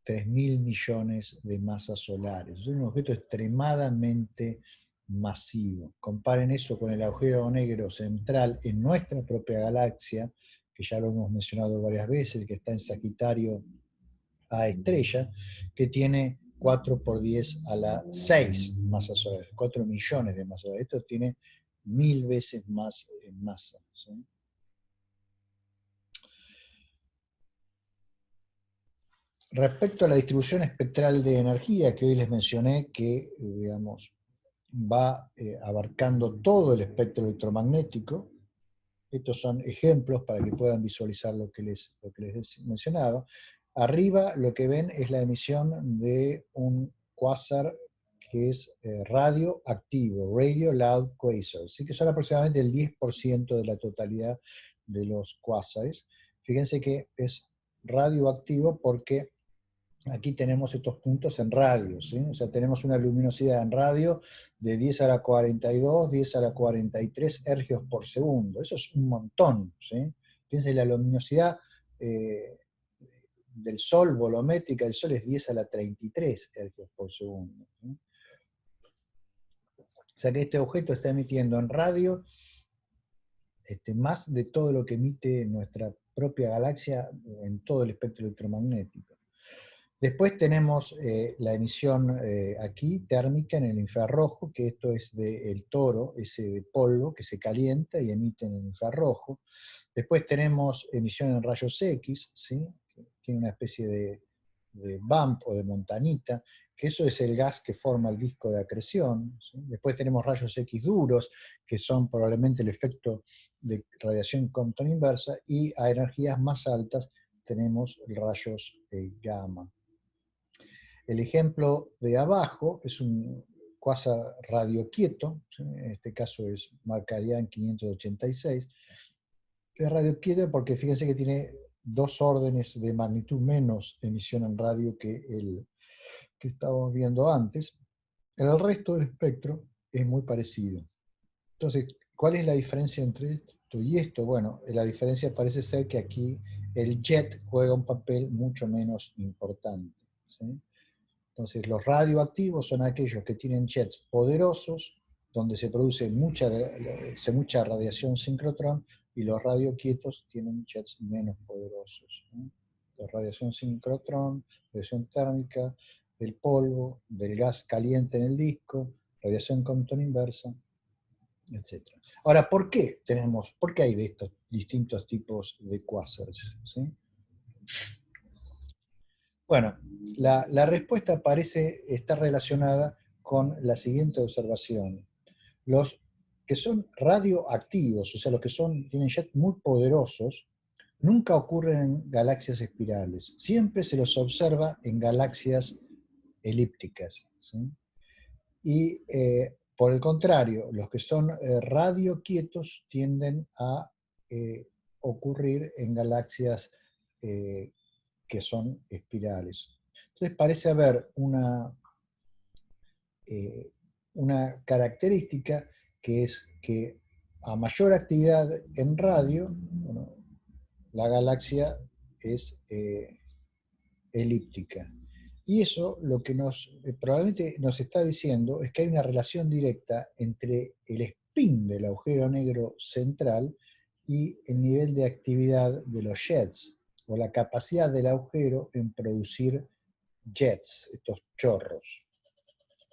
3.000 millones de masas solares. Es un objeto extremadamente masivo. Comparen eso con el agujero negro central en nuestra propia galaxia, que ya lo hemos mencionado varias veces, que está en Sagitario A estrella, que tiene 4 por 10 a la 6 masas solares, 4 millones de masas solares. Esto tiene 1000 veces más en masa, ¿sí? Respecto a la distribución espectral de energía que hoy les mencioné, que digamos, va abarcando todo el espectro electromagnético, estos son ejemplos para que puedan visualizar lo que les mencionaba. Arriba lo que ven es la emisión de un cuásar que es radioactivo, Radio Loud Quasar, ¿sí? Que son aproximadamente el 10% de la totalidad de los cuásares. Fíjense que es radioactivo porque aquí tenemos estos puntos en radio, ¿sí? O sea, tenemos una luminosidad en radio de 10 a la 42, 10 a la 43 ergios por segundo. Eso es un montón, ¿sí? Piensen, la luminosidad del Sol, volumétrica del Sol, es 10 a la 33 ergios por segundo, ¿sí? O sea que este objeto está emitiendo en radio más de todo lo que emite nuestra propia galaxia en todo el espectro electromagnético. Después tenemos la emisión aquí térmica en el infrarrojo, que esto es del toro, ese de polvo que se calienta y emite en el infrarrojo. Después tenemos emisión en rayos X, ¿sí? Que tiene una especie de bump o de montanita, que eso es el gas que forma el disco de acreción, ¿sí? Después tenemos rayos X duros, que son probablemente el efecto de radiación Compton inversa, y a energías más altas tenemos rayos gamma. El ejemplo de abajo es un cuásar radioquieto, ¿sí? En este caso es Markarian 586. Es radioquieto porque fíjense que tiene 2 órdenes de magnitud menos emisión en radio que el que estábamos viendo antes. El resto del espectro es muy parecido. Entonces, ¿cuál es la diferencia entre esto y esto? Bueno, la diferencia parece ser que aquí el jet juega un papel mucho menos importante, ¿sí? Entonces, los radioactivos son aquellos que tienen jets poderosos, donde se produce mucha radiación sincrotrón, y los radioquietos tienen jets menos poderosos, ¿no? La radiación sincrotrón, radiación térmica, del polvo, del gas caliente en el disco, radiación Compton inversa, etc. Ahora, ¿por qué hay de estos distintos tipos de quasars? ¿Sí? Bueno, la respuesta parece estar relacionada con la siguiente observación. Los que son radioactivos, o sea, los que tienen jets muy poderosos, nunca ocurren en galaxias espirales. Siempre se los observa en galaxias elípticas, ¿sí? Y por el contrario, los que son radioquietos tienden a eh, ocurrir en galaxias eh, que son espirales. Entonces parece haber una característica que es que a mayor actividad en radio, bueno, la galaxia es elíptica. Y eso lo que probablemente nos está diciendo es que hay una relación directa entre el spin del agujero negro central y el nivel de actividad de los jets, o la capacidad del agujero en producir jets, estos chorros.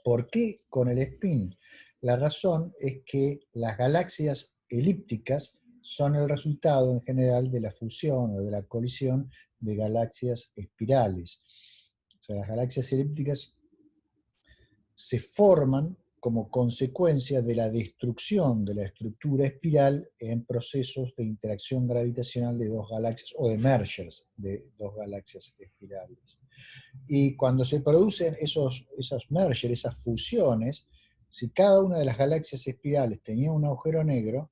¿Por qué con el spin? La razón es que las galaxias elípticas son el resultado en general de la fusión o de la colisión de galaxias espirales. O sea, las galaxias elípticas se forman como consecuencia de la destrucción de la estructura espiral en procesos de interacción gravitacional de dos galaxias o de mergers de dos galaxias espirales. Y cuando se producen esos mergers, esas fusiones, si cada una de las galaxias espirales tenía un agujero negro,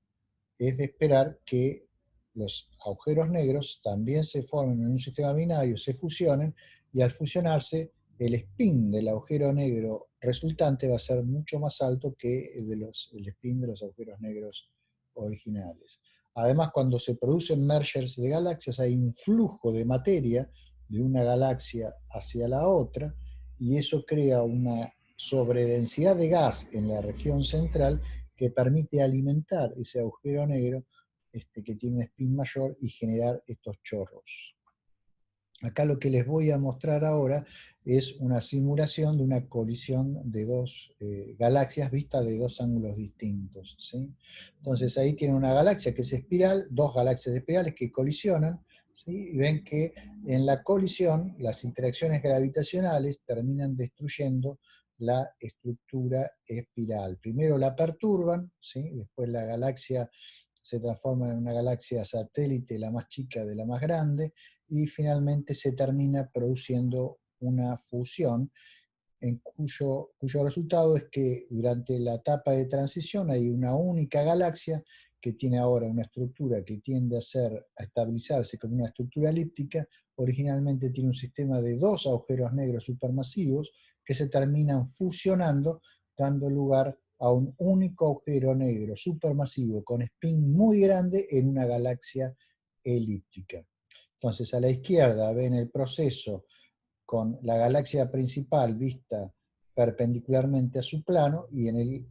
es de esperar que los agujeros negros también se formen en un sistema binario, se fusionen, y al fusionarse, el spin del agujero negro resultante va a ser mucho más alto que el spin de los agujeros negros originales. Además, cuando se producen mergers de galaxias, hay un flujo de materia de una galaxia hacia la otra, y eso crea una sobredensidad de gas en la región central que permite alimentar ese agujero negro que tiene un spin mayor y generar estos chorros. Acá lo que les voy a mostrar ahora es una simulación de una colisión de dos galaxias vistas de dos ángulos distintos, ¿sí? Entonces ahí tienen una galaxia que es espiral, dos galaxias espirales que colisionan, ¿sí? Y ven que en la colisión las interacciones gravitacionales terminan destruyendo la estructura espiral. Primero la perturban, ¿sí? Después la galaxia se transforma en una galaxia satélite, la más chica de la más grande, y finalmente se termina produciendo una fusión cuyo resultado es que durante la etapa de transición hay una única galaxia que tiene ahora una estructura que tiende a estabilizarse como una estructura elíptica. Originalmente tiene un sistema de dos agujeros negros supermasivos que se terminan fusionando, dando lugar a un único agujero negro supermasivo con spin muy grande en una galaxia elíptica. Entonces, a la izquierda ven el proceso con la galaxia principal vista perpendicularmente a su plano, y en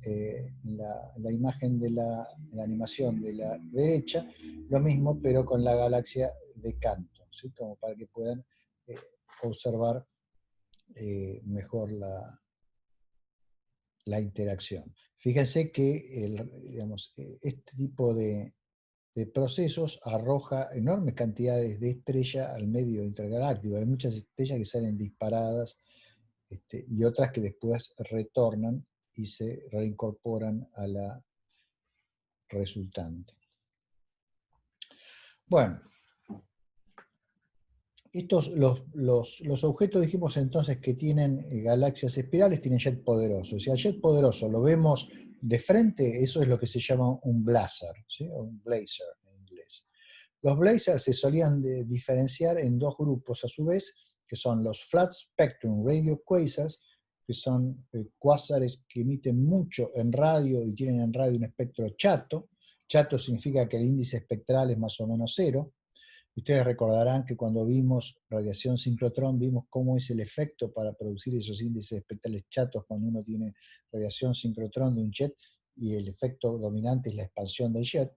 la imagen de la animación de la derecha, lo mismo, pero con la galaxia de canto, ¿sí? Como para que puedan eh, observar mejor la interacción. Fíjense que digamos, este tipo de procesos arroja enormes cantidades de estrellas al medio intergaláctico. Hay muchas estrellas que salen disparadas, y otras que después retornan y se reincorporan a la resultante. Bueno, los objetos, dijimos entonces, que tienen galaxias espirales, tienen jet poderoso. Si al jet poderoso lo vemos de frente, eso es lo que se llama un blazar, ¿sí? O un blazer en inglés. Los blazers se solían diferenciar en dos grupos a su vez, que son los flat spectrum radio quasars, que son cuásares que emiten mucho en radio y tienen en radio un espectro chato. Chato significa que el índice espectral es más o menos cero. Ustedes recordarán que cuando vimos radiación sincrotrón, vimos cómo es el efecto para producir esos índices espectrales chatos cuando uno tiene radiación sincrotrón de un jet, y el efecto dominante es la expansión del jet.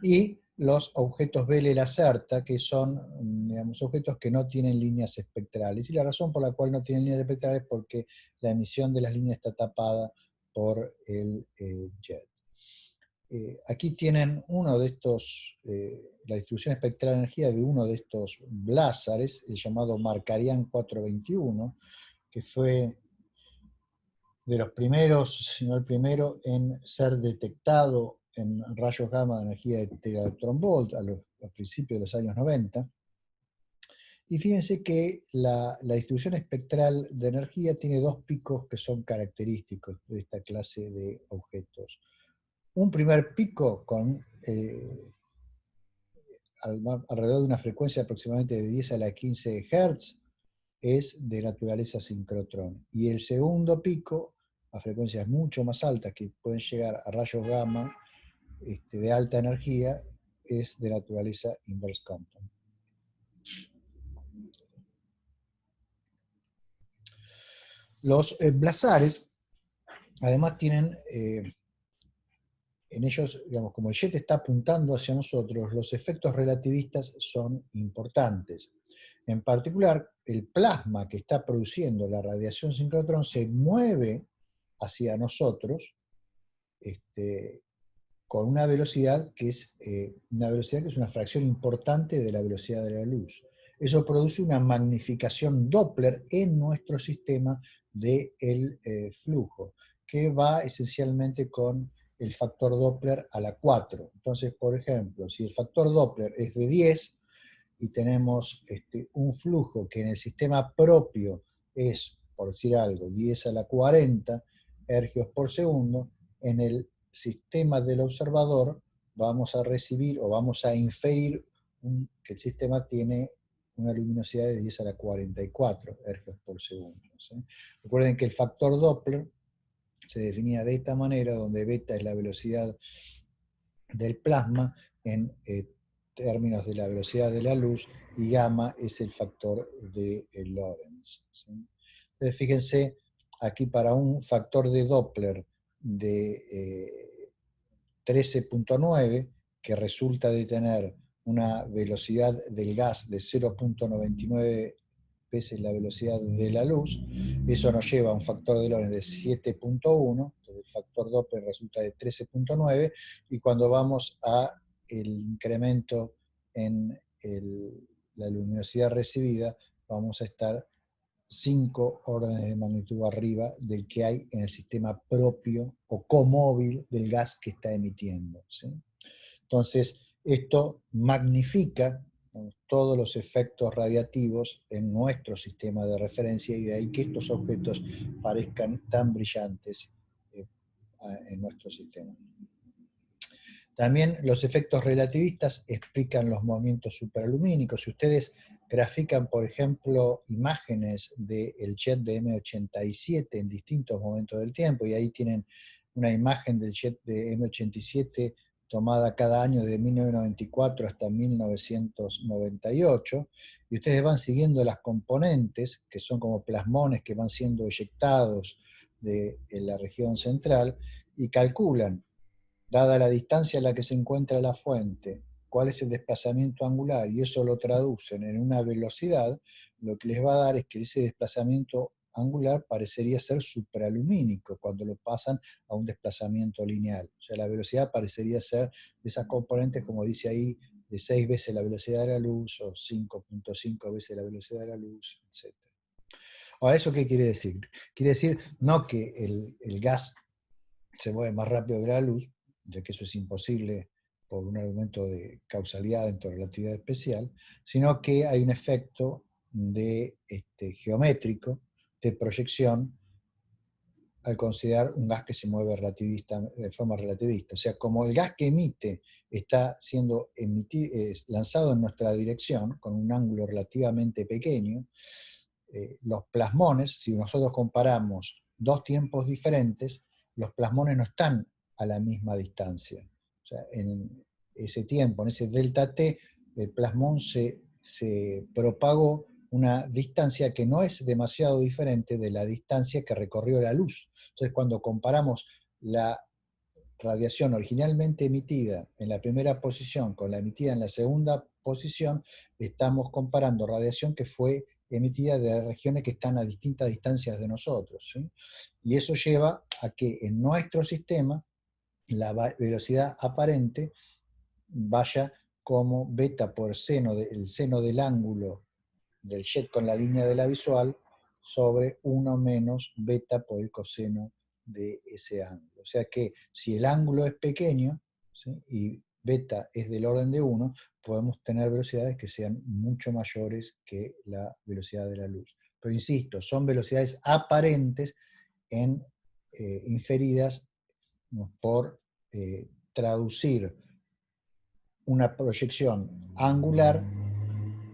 Y los objetos Bell Lacerta, que son, digamos, objetos que no tienen líneas espectrales. Y la razón por la cual no tienen líneas espectrales es porque la emisión de las líneas está tapada por el jet. Aquí tienen uno de estos, la distribución espectral de energía de uno de estos blázares, el llamado Markarian 421, que fue de los primeros, si no el primero, en ser detectado en rayos gamma de energía de telectronvolt a principios de los años 90. Y fíjense que la distribución espectral de energía tiene dos picos que son característicos de esta clase de objetos. Un primer pico con alrededor de una frecuencia aproximadamente de 10 a la 15 Hz es de naturaleza sincrotrón. Y el segundo pico, a frecuencias mucho más altas que pueden llegar a rayos gamma de alta energía, es de naturaleza inverse Compton. Los blazares, además, tienen en ellos, digamos, como el jet está apuntando hacia nosotros, los efectos relativistas son importantes. En particular, el plasma que está produciendo la radiación sincrotrón se mueve hacia nosotros con una velocidad que es una fracción importante de la velocidad de la luz. Eso produce una magnificación Doppler en nuestro sistema del flujo, que va esencialmente con el factor Doppler a la 4. Entonces, por ejemplo, si el factor Doppler es de 10 y tenemos un flujo que en el sistema propio es, por decir algo, 10 a la 40 ergios por segundo, en el sistema del observador vamos a recibir o vamos a inferir que el sistema tiene una luminosidad de 10 a la 44 ergios por segundo, ¿sí? Recuerden que el factor Doppler se definía de esta manera, donde beta es la velocidad del plasma en términos de la velocidad de la luz, y gamma es el factor de Lorentz, ¿sí? Entonces, fíjense, aquí para un factor de Doppler de 13.9, que resulta de tener una velocidad del gas de 0.99 veces la velocidad de la luz. Eso nos lleva a un factor de Lorentz de 7.1, entonces el factor Doppler resulta de 13.9, y cuando vamos a el incremento en la luminosidad recibida, vamos a estar 5 órdenes de magnitud arriba del que hay en el sistema propio o comóvil del gas que está emitiendo, ¿sí? Entonces, esto magnifica todos los efectos radiativos en nuestro sistema de referencia, y de ahí que estos objetos parezcan tan brillantes en nuestro sistema. También los efectos relativistas explican los movimientos superlumínicos. Si ustedes grafican, por ejemplo, imágenes del jet de M87 en distintos momentos del tiempo, y ahí tienen una imagen del jet de M87 tomada cada año de 1994 hasta 1998, y ustedes van siguiendo las componentes, que son como plasmones que van siendo eyectados de la región central, y calculan, dada la distancia en la que se encuentra la fuente, cuál es el desplazamiento angular, y eso lo traducen en una velocidad, lo que les va a dar es que ese desplazamiento angular parecería ser supralumínico cuando lo pasan a un desplazamiento lineal. O sea, la velocidad parecería ser de esas componentes, como dice ahí, de 6 veces la velocidad de la luz o 5.5 veces la velocidad de la luz, etc. Ahora, ¿eso qué quiere decir? Quiere decir no que el gas se mueve más rápido que la luz, ya que eso es imposible por un argumento de causalidad dentro de la relatividad especial, sino que hay un efecto geométrico de proyección al considerar un gas que se mueve de forma relativista. O sea, como el gas que emite está siendo lanzado en nuestra dirección, con un ángulo relativamente pequeño, los plasmones, si nosotros comparamos dos tiempos diferentes, los plasmones no están a la misma distancia. O sea, en ese tiempo, en ese delta t, el plasmón se propagó una distancia que no es demasiado diferente de la distancia que recorrió la luz. Entonces, cuando comparamos la radiación originalmente emitida en la primera posición con la emitida en la segunda posición, estamos comparando radiación que fue emitida de regiones que están a distintas distancias de nosotros, ¿sí? Y eso lleva a que en nuestro sistema la velocidad aparente vaya como beta por el seno del ángulo del jet con la línea de la visual sobre 1 menos beta por el coseno de ese ángulo. O sea que si el ángulo es pequeño, ¿sí?, y beta es del orden de 1, podemos tener velocidades que sean mucho mayores que la velocidad de la luz. Pero insisto, son velocidades aparentes inferidas, ¿no?, por traducir una proyección angular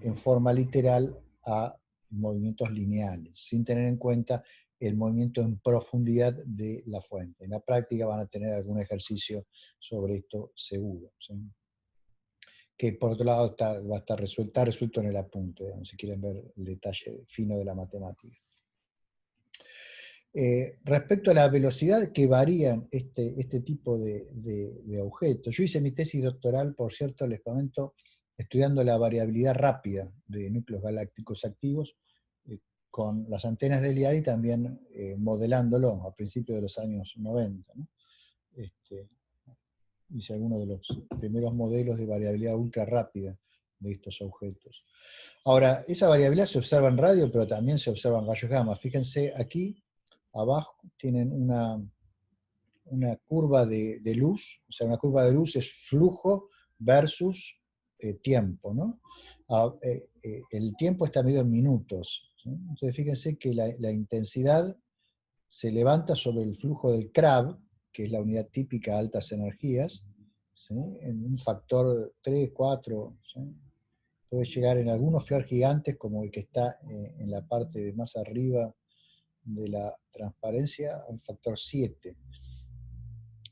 en forma literal a movimientos lineales, sin tener en cuenta el movimiento en profundidad de la fuente. En la práctica van a tener algún ejercicio sobre esto seguro, ¿sí?, que por otro lado va a estar resuelto en el apunte, si quieren ver el detalle fino de la matemática. Respecto a la velocidad que varían este tipo de objetos, yo hice mi tesis doctoral, por cierto, les comento, estudiando la variabilidad rápida de núcleos galácticos activos con las antenas de LIAR, y también modelándolo a principios de los años 90, ¿no? Hice algunos de los primeros modelos de variabilidad ultra rápida de estos objetos. Ahora, esa variabilidad se observa en radio, pero también se observa en rayos gamma. Fíjense aquí, abajo tienen una curva de luz, o sea, una curva de luz es flujo versus tiempo, ¿no? El tiempo está medido en minutos, ¿sí? Entonces fíjense que la intensidad se levanta sobre el flujo del CRAB, que es la unidad típica de altas energías, ¿sí?, en un factor 3, 4, ¿sí? Puede llegar en algunos flares gigantes, como el que está en la parte de más arriba de la transparencia, a un factor 7.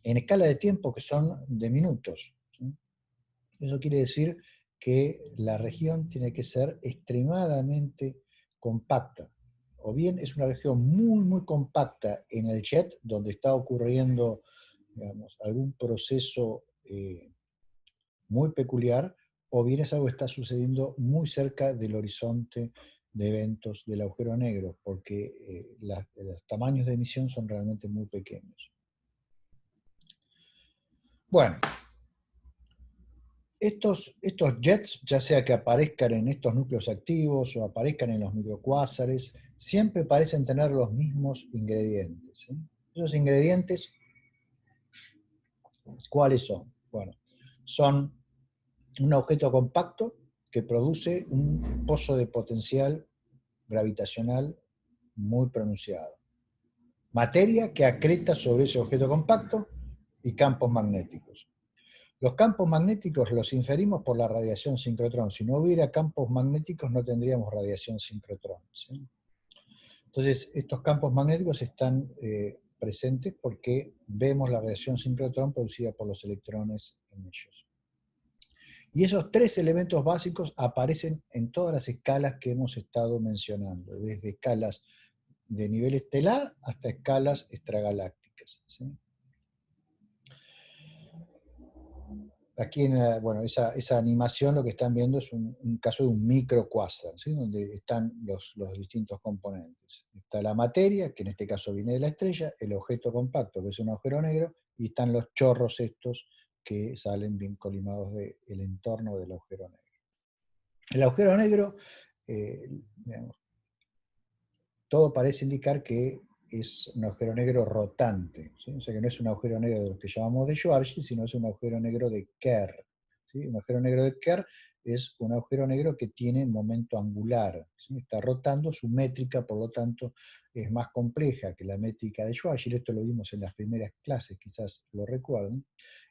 En escala de tiempo que son de minutos, ¿sí? Eso quiere decir que la región tiene que ser extremadamente compacta. O bien es una región muy, muy compacta en el jet, donde está ocurriendo, digamos, algún proceso muy peculiar, o bien es algo que está sucediendo muy cerca del horizonte de eventos del agujero negro, porque los tamaños de emisión son realmente muy pequeños. Bueno, estos jets, ya sea que aparezcan en estos núcleos activos o aparezcan en los microcuásares, siempre parecen tener los mismos ingredientes, ¿sí? Esos ingredientes, ¿cuáles son? Bueno, son un objeto compacto que produce un pozo de potencial gravitacional muy pronunciado. Materia que acreta sobre ese objeto compacto y campos magnéticos. Los campos magnéticos los inferimos por la radiación sincrotrón. Si no hubiera campos magnéticos no tendríamos radiación sincrotrón, ¿sí? Entonces, estos campos magnéticos están presentes porque vemos la radiación sincrotrón producida por los electrones en ellos. Y esos tres elementos básicos aparecen en todas las escalas que hemos estado mencionando, desde escalas de nivel estelar hasta escalas extragalácticas, ¿sí? Aquí, bueno, esa animación lo que están viendo es un caso de un microcuásar, ¿sí? Donde están los distintos componentes. Está la materia, que en este caso viene de la estrella, el objeto compacto, que es un agujero negro, y están los chorros estos que salen bien colimados del entorno del agujero negro. El agujero negro, digamos, todo parece indicar que es un agujero negro rotante, ¿sí? O sea que no es un agujero negro de los que llamamos de Schwarzschild, sino es un agujero negro de Kerr, ¿sí? Un agujero negro de Kerr es un agujero negro que tiene momento angular, ¿sí? Está rotando, su métrica, por lo tanto, es más compleja que la métrica de Schwarzschild. Esto lo vimos en las primeras clases, quizás lo recuerden.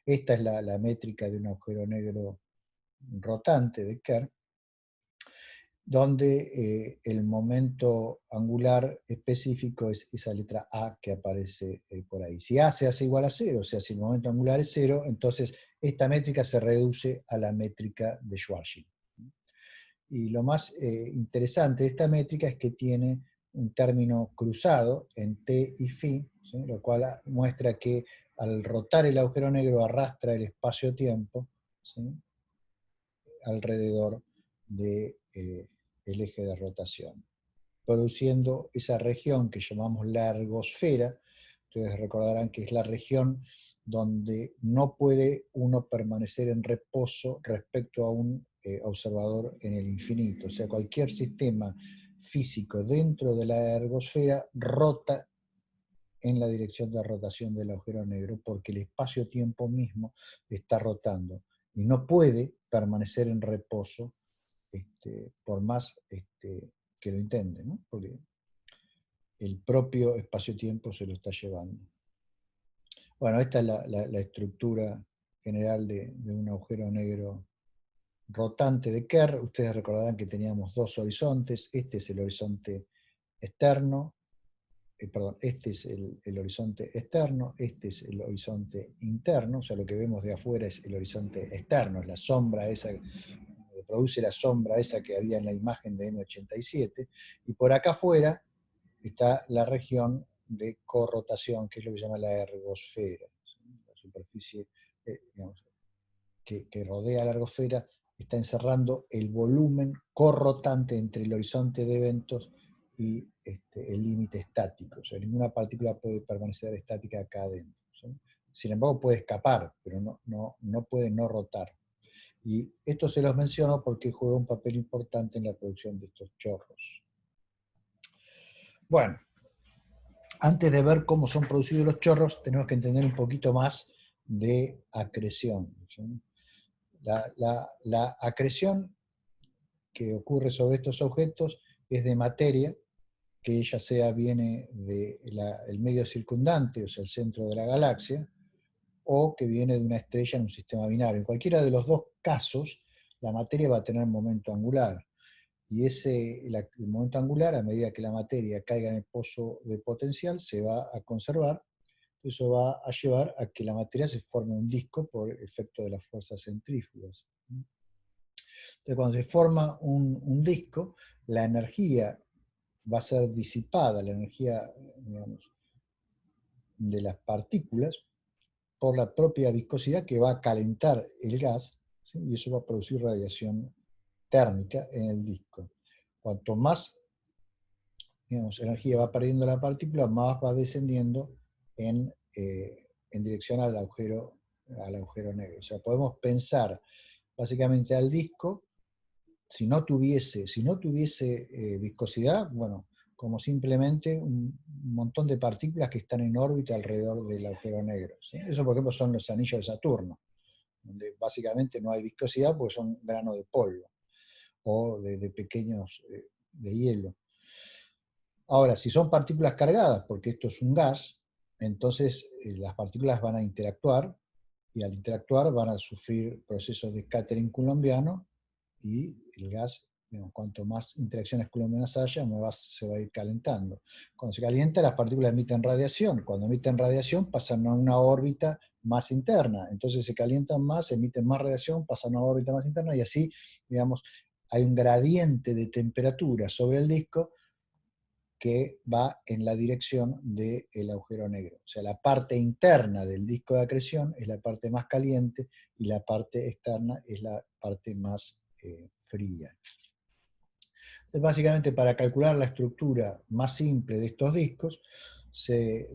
Esta es la métrica de un agujero negro rotante de Kerr, donde el momento angular específico es esa letra A que aparece por ahí. Si A se hace igual a 0, o sea, si el momento angular es 0, entonces esta métrica se reduce a la métrica de Schwarzschild. Y lo más interesante de esta métrica es que tiene un término cruzado en T y φ, ¿sí? Lo cual muestra que al rotar el agujero negro arrastra el espacio-tiempo, ¿sí? Alrededor de el eje de rotación, produciendo esa región que llamamos la ergosfera. Ustedes recordarán que es la región donde no puede uno permanecer en reposo respecto a un observador en el infinito. O sea, cualquier sistema físico dentro de la ergosfera rota en la dirección de rotación del agujero negro porque el espacio-tiempo mismo está rotando y no puede permanecer en reposo por más que lo intente, ¿no? Porque el propio espacio-tiempo se lo está llevando. Bueno, esta es la estructura general de un agujero negro rotante de Kerr. Ustedes recordarán que teníamos dos horizontes. Este es el horizonte externo, perdón, este es el horizonte externo, este es el horizonte interno, o sea, lo que vemos de afuera es el horizonte externo, es la sombra esa, produce la sombra esa que había en la imagen de M87, y por acá afuera está la región de corrotación, que es lo que se llama la ergosfera, ¿sí? La superficie digamos, que rodea la ergosfera está encerrando el volumen corrotante entre el horizonte de eventos y el límite estático. O sea, ninguna partícula puede permanecer estática acá adentro, ¿sí? Sin embargo, puede escapar, pero no puede no rotar. Y esto se los menciono porque juega un papel importante en la producción de estos chorros. Bueno, antes de ver cómo son producidos los chorros, tenemos que entender un poquito más de acreción, ¿sí? La acreción que ocurre sobre estos objetos es de materia, que ya sea viene del medio circundante, o sea, el centro de la galaxia, o que viene de una estrella en un sistema binario. En cualquiera de los dos casos, la materia va a tener momento angular. Y el momento angular, a medida que la materia caiga en el pozo de potencial, se va a conservar. Eso va a llevar a que la materia se forme un disco por efecto de las fuerzas centrífugas. Entonces, cuando se forma un disco, la energía va a ser disipada, la energía, digamos, de las partículas, por la propia viscosidad que va a calentar el gas, ¿sí? Y eso va a producir radiación térmica en el disco. cuanto más, digamos, energía va perdiendo la partícula, más va descendiendo en dirección al agujero negro. O sea, podemos pensar básicamente al disco, si no tuviese viscosidad, bueno, como simplemente un montón de partículas que están en órbita alrededor del agujero negro, ¿sí? Eso, por ejemplo, son los anillos de Saturno, donde básicamente no hay viscosidad porque son granos de polvo o de pequeños de hielo. Ahora, si son partículas cargadas, porque esto es un gas, entonces las partículas van a interactuar y al interactuar van a sufrir procesos de scattering coulombiano y el gas, digamos, cuanto más interacciones coulombianas haya, más se va a ir calentando. Cuando se calienta, las partículas emiten radiación. Cuando emiten radiación, pasan a una órbita más interna. Entonces se calientan más, emiten más radiación, pasan a una órbita más interna y así, digamos, hay un gradiente de temperatura sobre el disco que va en la dirección del agujero negro. O sea, la parte interna del disco de acreción es la parte más caliente y la parte externa es la parte más fría. Entonces, básicamente, para calcular la estructura más simple de estos discos,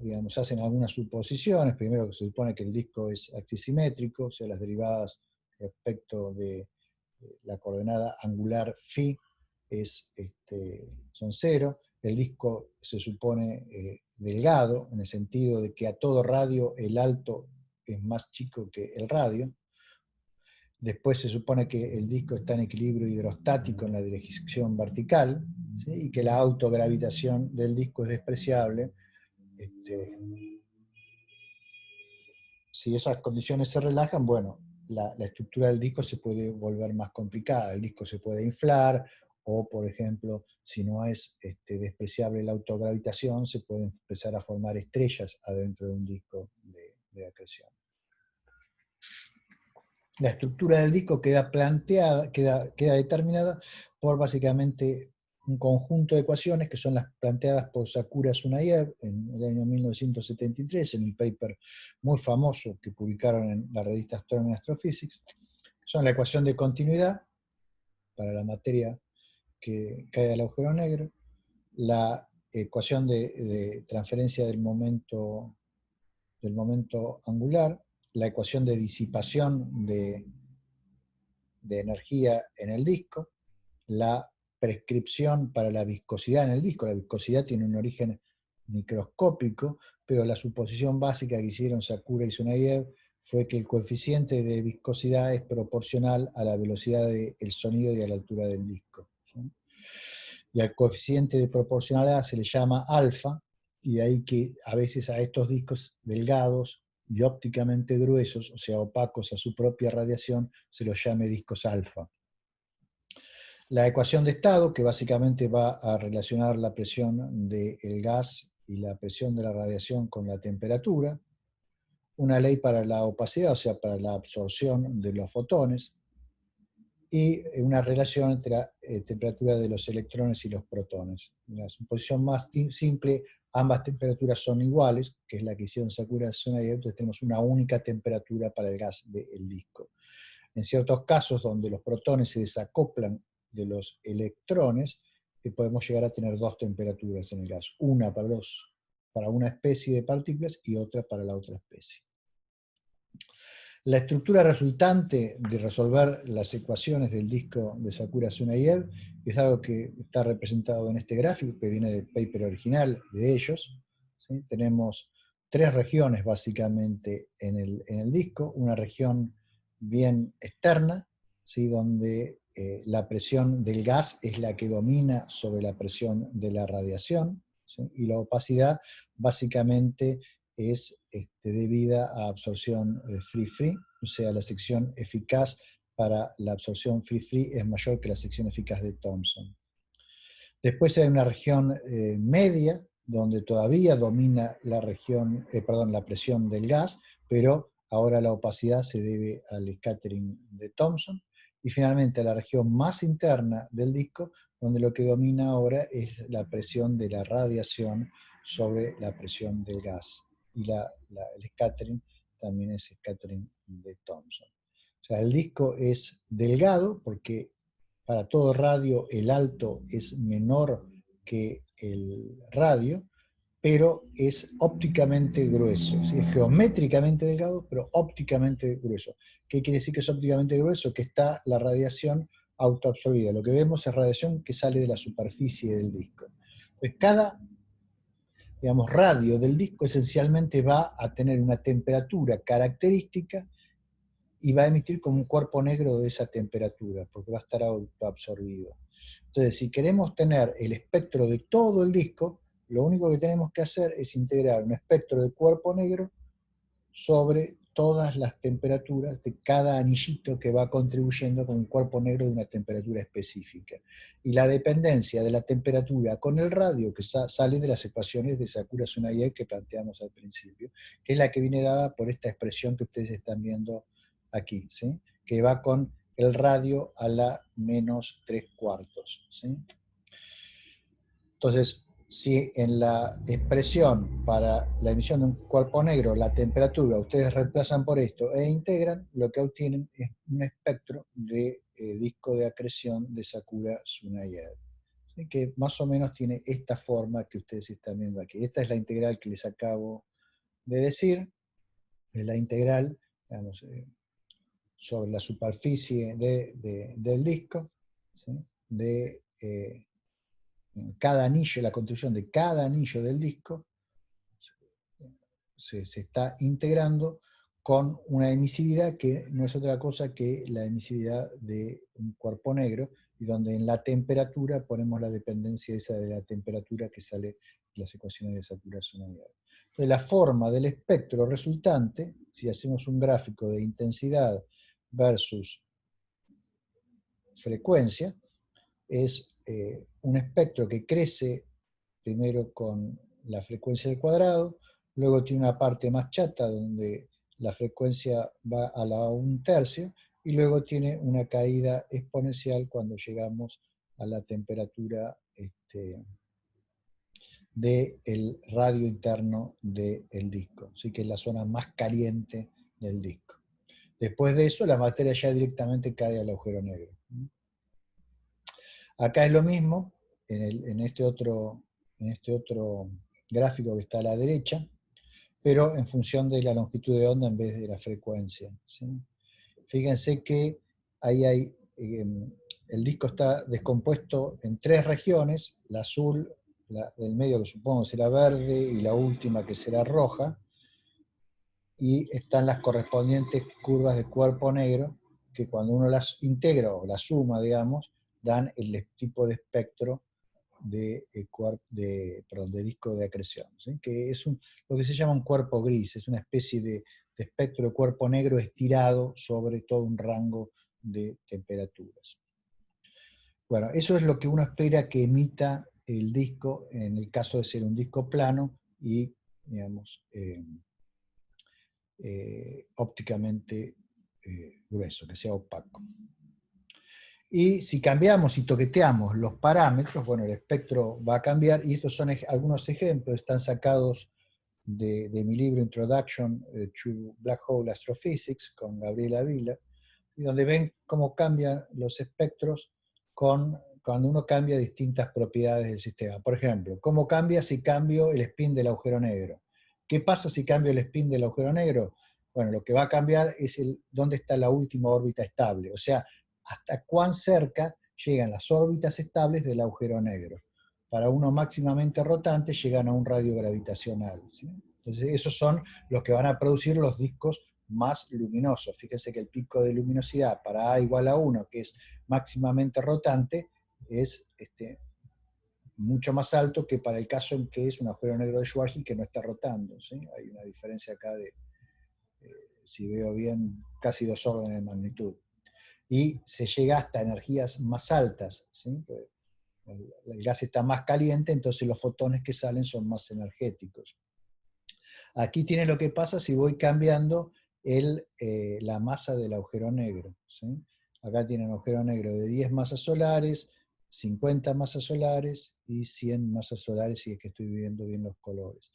digamos, hacen algunas suposiciones. Primero, que se supone que el disco es axisimétrico, o sea, las derivadas respecto de la coordenada angular φ son cero. El disco se supone delgado, en el sentido de que a todo radio el alto es más chico que el radio. Después se supone que el disco está en equilibrio hidrostático en la dirección vertical, ¿sí? Y que la autogravitación del disco es despreciable. Si esas condiciones se relajan, bueno, la estructura del disco se puede volver más complicada. El disco se puede inflar, o, por ejemplo, si no es despreciable la autogravitación, se pueden empezar a formar estrellas adentro de un disco de acreción. La estructura del disco queda determinada por básicamente un conjunto de ecuaciones que son las planteadas por Sakura Tsunayev en el año 1973 en un paper muy famoso que publicaron en la revista Astronomy and Astrophysics. Son la ecuación de continuidad para la materia que cae al agujero negro, la ecuación de transferencia del momento angular, la ecuación de disipación de energía en el disco, la prescripción para la viscosidad en el disco. La viscosidad tiene un origen microscópico, pero la suposición básica que hicieron Sakura y Tsunayev fue que el coeficiente de viscosidad es proporcional a la velocidad del sonido y a la altura del disco, ¿sí? Y al coeficiente de proporcionalidad se le llama alfa, y de ahí que a veces a estos discos delgados y ópticamente gruesos, o sea, opacos a su propia radiación, se los llame discos alfa. La ecuación de estado, que básicamente va a relacionar la presión del gas y la presión de la radiación con la temperatura. Una ley para la opacidad, o sea, para la absorción de los fotones. Y una relación entre la temperatura de los electrones y los protones. En la suposición más simple, ambas temperaturas son iguales, que es la que hicieron Sakura y Tsunayev, entonces tenemos una única temperatura para el gas del disco. En ciertos casos donde los protones se desacoplan de los electrones, podemos llegar a tener dos temperaturas en el gas, una para una especie de partículas y otra para la otra especie. La estructura resultante de resolver las ecuaciones del disco de Sakura Tsunayev es algo que está representado en este gráfico, que viene del paper original de ellos, ¿sí? Tenemos tres regiones básicamente en el disco, una región bien externa, ¿sí? Donde la presión del gas es la que domina sobre la presión de la radiación, ¿sí? Y la opacidad básicamente es debida a absorción free-free, o sea, la sección eficaz para la absorción free-free es mayor que la sección eficaz de Thomson. Después hay una región media, donde todavía domina la presión del gas, pero ahora la opacidad se debe al scattering de Thomson. Y finalmente la región más interna del disco, donde lo que domina ahora es la presión de la radiación sobre la presión del gas. Y el scattering también es scattering de Thomson. O sea, el disco es delgado porque para todo radio el alto es menor que el radio, pero es ópticamente grueso, ¿sí? Es geométricamente delgado, pero ópticamente grueso. ¿Qué quiere decir que es ópticamente grueso? Que está la radiación autoabsorbida. Lo que vemos es radiación que sale de la superficie del disco. Entonces, cada, digamos, radio del disco esencialmente va a tener una temperatura característica y va a emitir como un cuerpo negro de esa temperatura, porque va a estar autoabsorbido. Entonces, si queremos tener el espectro de todo el disco, lo único que tenemos que hacer es integrar un espectro de cuerpo negro sobre todas las temperaturas de cada anillito que va contribuyendo con un cuerpo negro de una temperatura específica. Y la dependencia de la temperatura con el radio que sale de las ecuaciones de Sakura-Tsunaye que planteamos al principio, que es la que viene dada por esta expresión que ustedes están viendo aquí, ¿sí? Que va con el radio a la menos 3/4. ¿Sí? Entonces, si en la expresión para la emisión de un cuerpo negro la temperatura ustedes reemplazan por esto e integran, lo que obtienen es un espectro de disco de acreción de Sakura-Tsunaye, ¿sí? Que más o menos tiene esta forma que ustedes están viendo aquí. Esta es la integral que les acabo de decir, es la integral, digamos, sobre la superficie del disco, ¿sí? De cada anillo, la construcción de cada anillo del disco se está integrando con una emisividad que no es otra cosa que la emisividad de un cuerpo negro, y donde en la temperatura ponemos la dependencia esa de la temperatura que sale de las ecuaciones de Sakura-Tsunaye. Entonces, la forma del espectro resultante, si hacemos un gráfico de intensidad versus frecuencia, es un espectro que crece primero con la frecuencia al cuadrado, luego tiene una parte más chata donde la frecuencia va a la 1/3, y luego tiene una caída exponencial cuando llegamos a la temperatura del radio interno del disco, así que es la zona más caliente del disco. Después de eso, la materia ya directamente cae al agujero negro. Acá es lo mismo, en este otro gráfico que está a la derecha, pero en función de la longitud de onda en vez de la frecuencia, ¿sí? Fíjense que ahí hay, el disco está descompuesto en 3 regiones, la azul, la del medio que supongo será verde, y la última que será roja, y están las correspondientes curvas de cuerpo negro, que cuando uno las integra o las suma, digamos, dan el tipo de espectro de disco de acreción, ¿sí? Que es lo que se llama un cuerpo gris, es una especie de espectro de cuerpo negro estirado sobre todo un rango de temperaturas. Bueno, eso es lo que uno espera que emita el disco en el caso de ser un disco plano y, digamos, ópticamente grueso, que sea opaco. Y si cambiamos y toqueteamos los parámetros, bueno, el espectro va a cambiar, y estos son algunos ejemplos, están sacados de mi libro Introduction to Black Hole Astrophysics con Gabriela Vila, y donde ven cómo cambian los espectros cuando uno cambia distintas propiedades del sistema. Por ejemplo, cómo cambia si cambio el spin del agujero negro. ¿Qué pasa si cambio el spin del agujero negro? Bueno, lo que va a cambiar es dónde está la última órbita estable, o sea, hasta cuán cerca llegan las órbitas estables del agujero negro. Para uno máximamente rotante llegan a un radio gravitacional, ¿sí? Entonces esos son los que van a producir los discos más luminosos. Fíjense que el pico de luminosidad para A igual a 1, que es máximamente rotante, es mucho más alto que para el caso en que es un agujero negro de Schwarzschild que no está rotando, ¿sí? Hay una diferencia acá de, si veo bien, casi 2 órdenes de magnitud. Y se llega hasta energías más altas, ¿sí? El gas está más caliente, entonces los fotones que salen son más energéticos. Aquí tiene lo que pasa si voy cambiando la masa del agujero negro, ¿sí? Acá tiene un agujero negro de 10 masas solares, 50 masas solares y 100 masas solares, si es que estoy viendo bien los colores.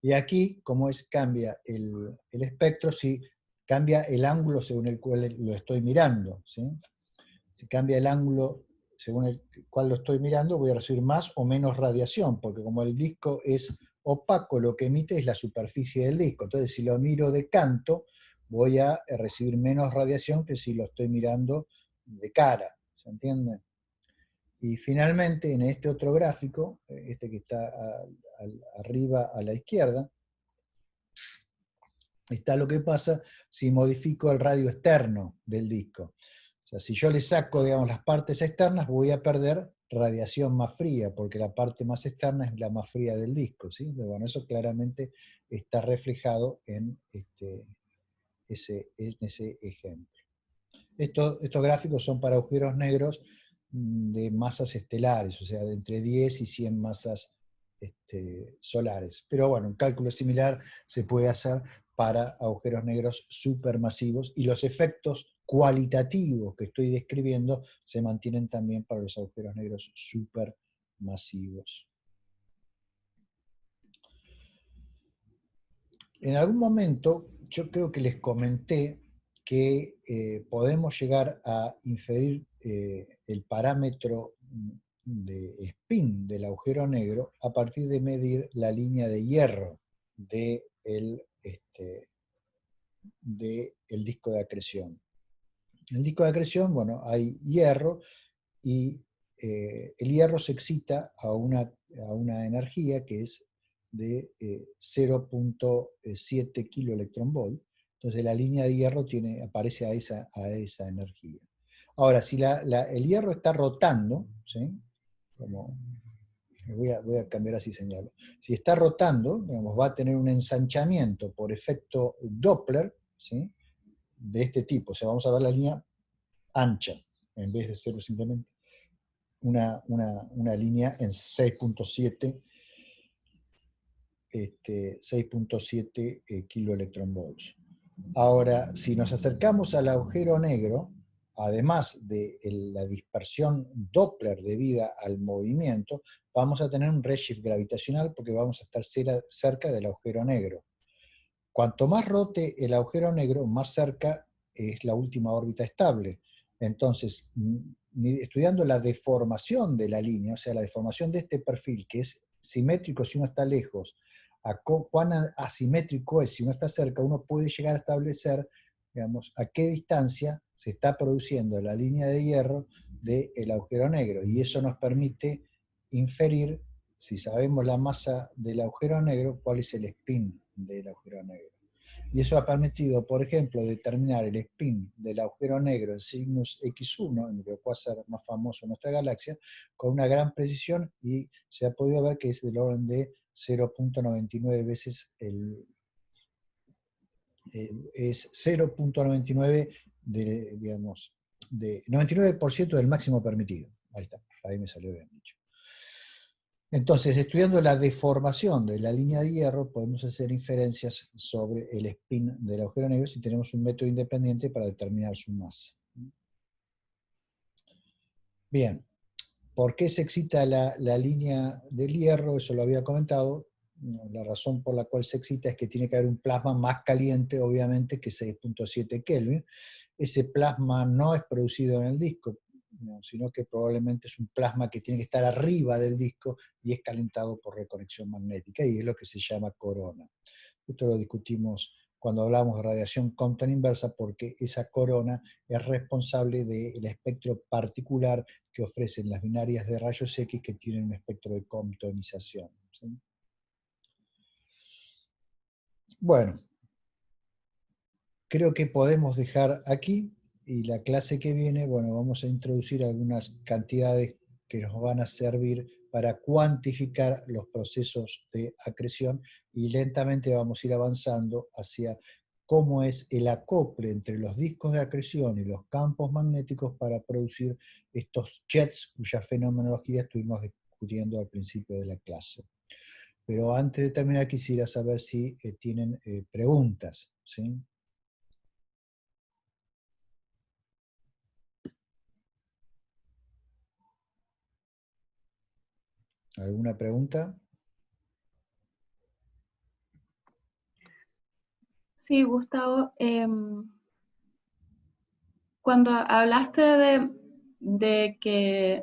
Y aquí, como cambia el espectro, si cambia el ángulo según el cual lo estoy mirando, ¿sí? Si cambia el ángulo según el cual lo estoy mirando, voy a recibir más o menos radiación, porque como el disco es opaco, lo que emite es la superficie del disco. Entonces, si lo miro de canto, voy a recibir menos radiación que si lo estoy mirando de cara. ¿Se entiende? Y finalmente, en este otro gráfico, este que está arriba a la izquierda, está lo que pasa si modifico el radio externo del disco. O sea, si yo le saco, digamos, las partes externas, voy a perder radiación más fría, porque la parte más externa es la más fría del disco, ¿sí? Pero bueno, eso claramente está reflejado en ese ejemplo. Estos gráficos son para agujeros negros de masas estelares, o sea, de entre 10 y 100 masas solares. Pero bueno, un cálculo similar se puede hacer para agujeros negros supermasivos y los efectos cualitativos que estoy describiendo se mantienen también para los agujeros negros supermasivos. En algún momento yo creo que les comenté que podemos llegar a inferir el parámetro de spin del agujero negro a partir de medir la línea de hierro del disco de acreción. En el disco de acreción, bueno, hay hierro y el hierro se excita a una energía que es de 0.7 kiloelectronvolt. Entonces la línea de hierro aparece a esa energía. Ahora, si el hierro está rotando, ¿sí? Voy a cambiar así señalo. Si está rotando, digamos, va a tener un ensanchamiento por efecto Doppler, ¿sí? De este tipo. O sea, vamos a ver la línea ancha, en vez de ser simplemente una línea en 6.7 kiloelectronvolts. Ahora, si nos acercamos al agujero negro, además de la dispersión Doppler debida al movimiento, vamos a tener un redshift gravitacional porque vamos a estar cerca del agujero negro. Cuanto más rote el agujero negro, más cerca es la última órbita estable. Entonces, estudiando la deformación de la línea, o sea, la deformación de este perfil, que es simétrico si uno está lejos, a cuán asimétrico es si uno está cerca, uno puede llegar a establecer, digamos, a qué distancia se está produciendo la línea de hierro del agujero negro. Y eso nos permite inferir, si sabemos la masa del agujero negro, cuál es el spin del agujero negro. Y eso ha permitido, por ejemplo, determinar el spin del agujero negro en Cygnus X1, el microcuásar más famoso de nuestra galaxia, con una gran precisión, y se ha podido ver que es del orden de 0.99 veces es 0.99 digamos, de 99% del máximo permitido. Ahí está, ahí me salió bien dicho. Entonces, estudiando la deformación de la línea de hierro, podemos hacer inferencias sobre el spin del agujero negro si tenemos un método independiente para determinar su masa. Bien, ¿por qué se excita la línea del hierro? Eso lo había comentado. La razón por la cual se excita es que tiene que haber un plasma más caliente, obviamente, que 6.7 Kelvin. Ese plasma no es producido en el disco, sino que probablemente es un plasma que tiene que estar arriba del disco y es calentado por reconexión magnética, y es lo que se llama corona. Esto lo discutimos cuando hablamos de radiación Compton inversa, porque esa corona es responsable del espectro particular que ofrecen las binarias de rayos X que tienen un espectro de comptonización, ¿sí? Bueno, creo que podemos dejar aquí, y la clase que viene, bueno, vamos a introducir algunas cantidades que nos van a servir para cuantificar los procesos de acreción, y lentamente vamos a ir avanzando hacia cómo es el acople entre los discos de acreción y los campos magnéticos para producir estos jets cuya fenomenología estuvimos discutiendo al principio de la clase. Pero antes de terminar quisiera saber si tienen preguntas, ¿sí? ¿Alguna pregunta? Sí, Gustavo. Cuando hablaste de que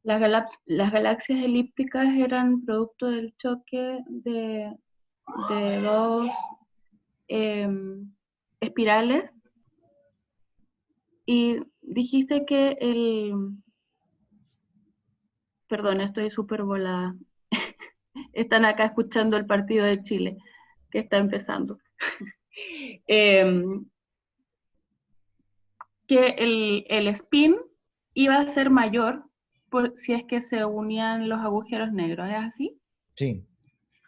las galaxias elípticas eran producto del choque de dos espirales, y dijiste que perdón, estoy súper volada. Están acá escuchando el partido de Chile, que está empezando. Que el spin iba a ser mayor si es que se unían los agujeros negros, ¿es así? Sí,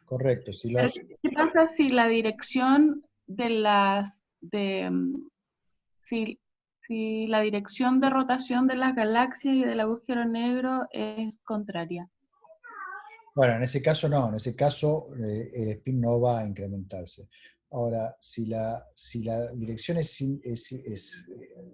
correcto. Si Pero, los, ¿qué pasa si la dirección de si, si la dirección de rotación de las galaxias y del agujero negro es contraria? bueno, en ese caso no, en ese caso el spin no va a incrementarse. Ahora, si la dirección es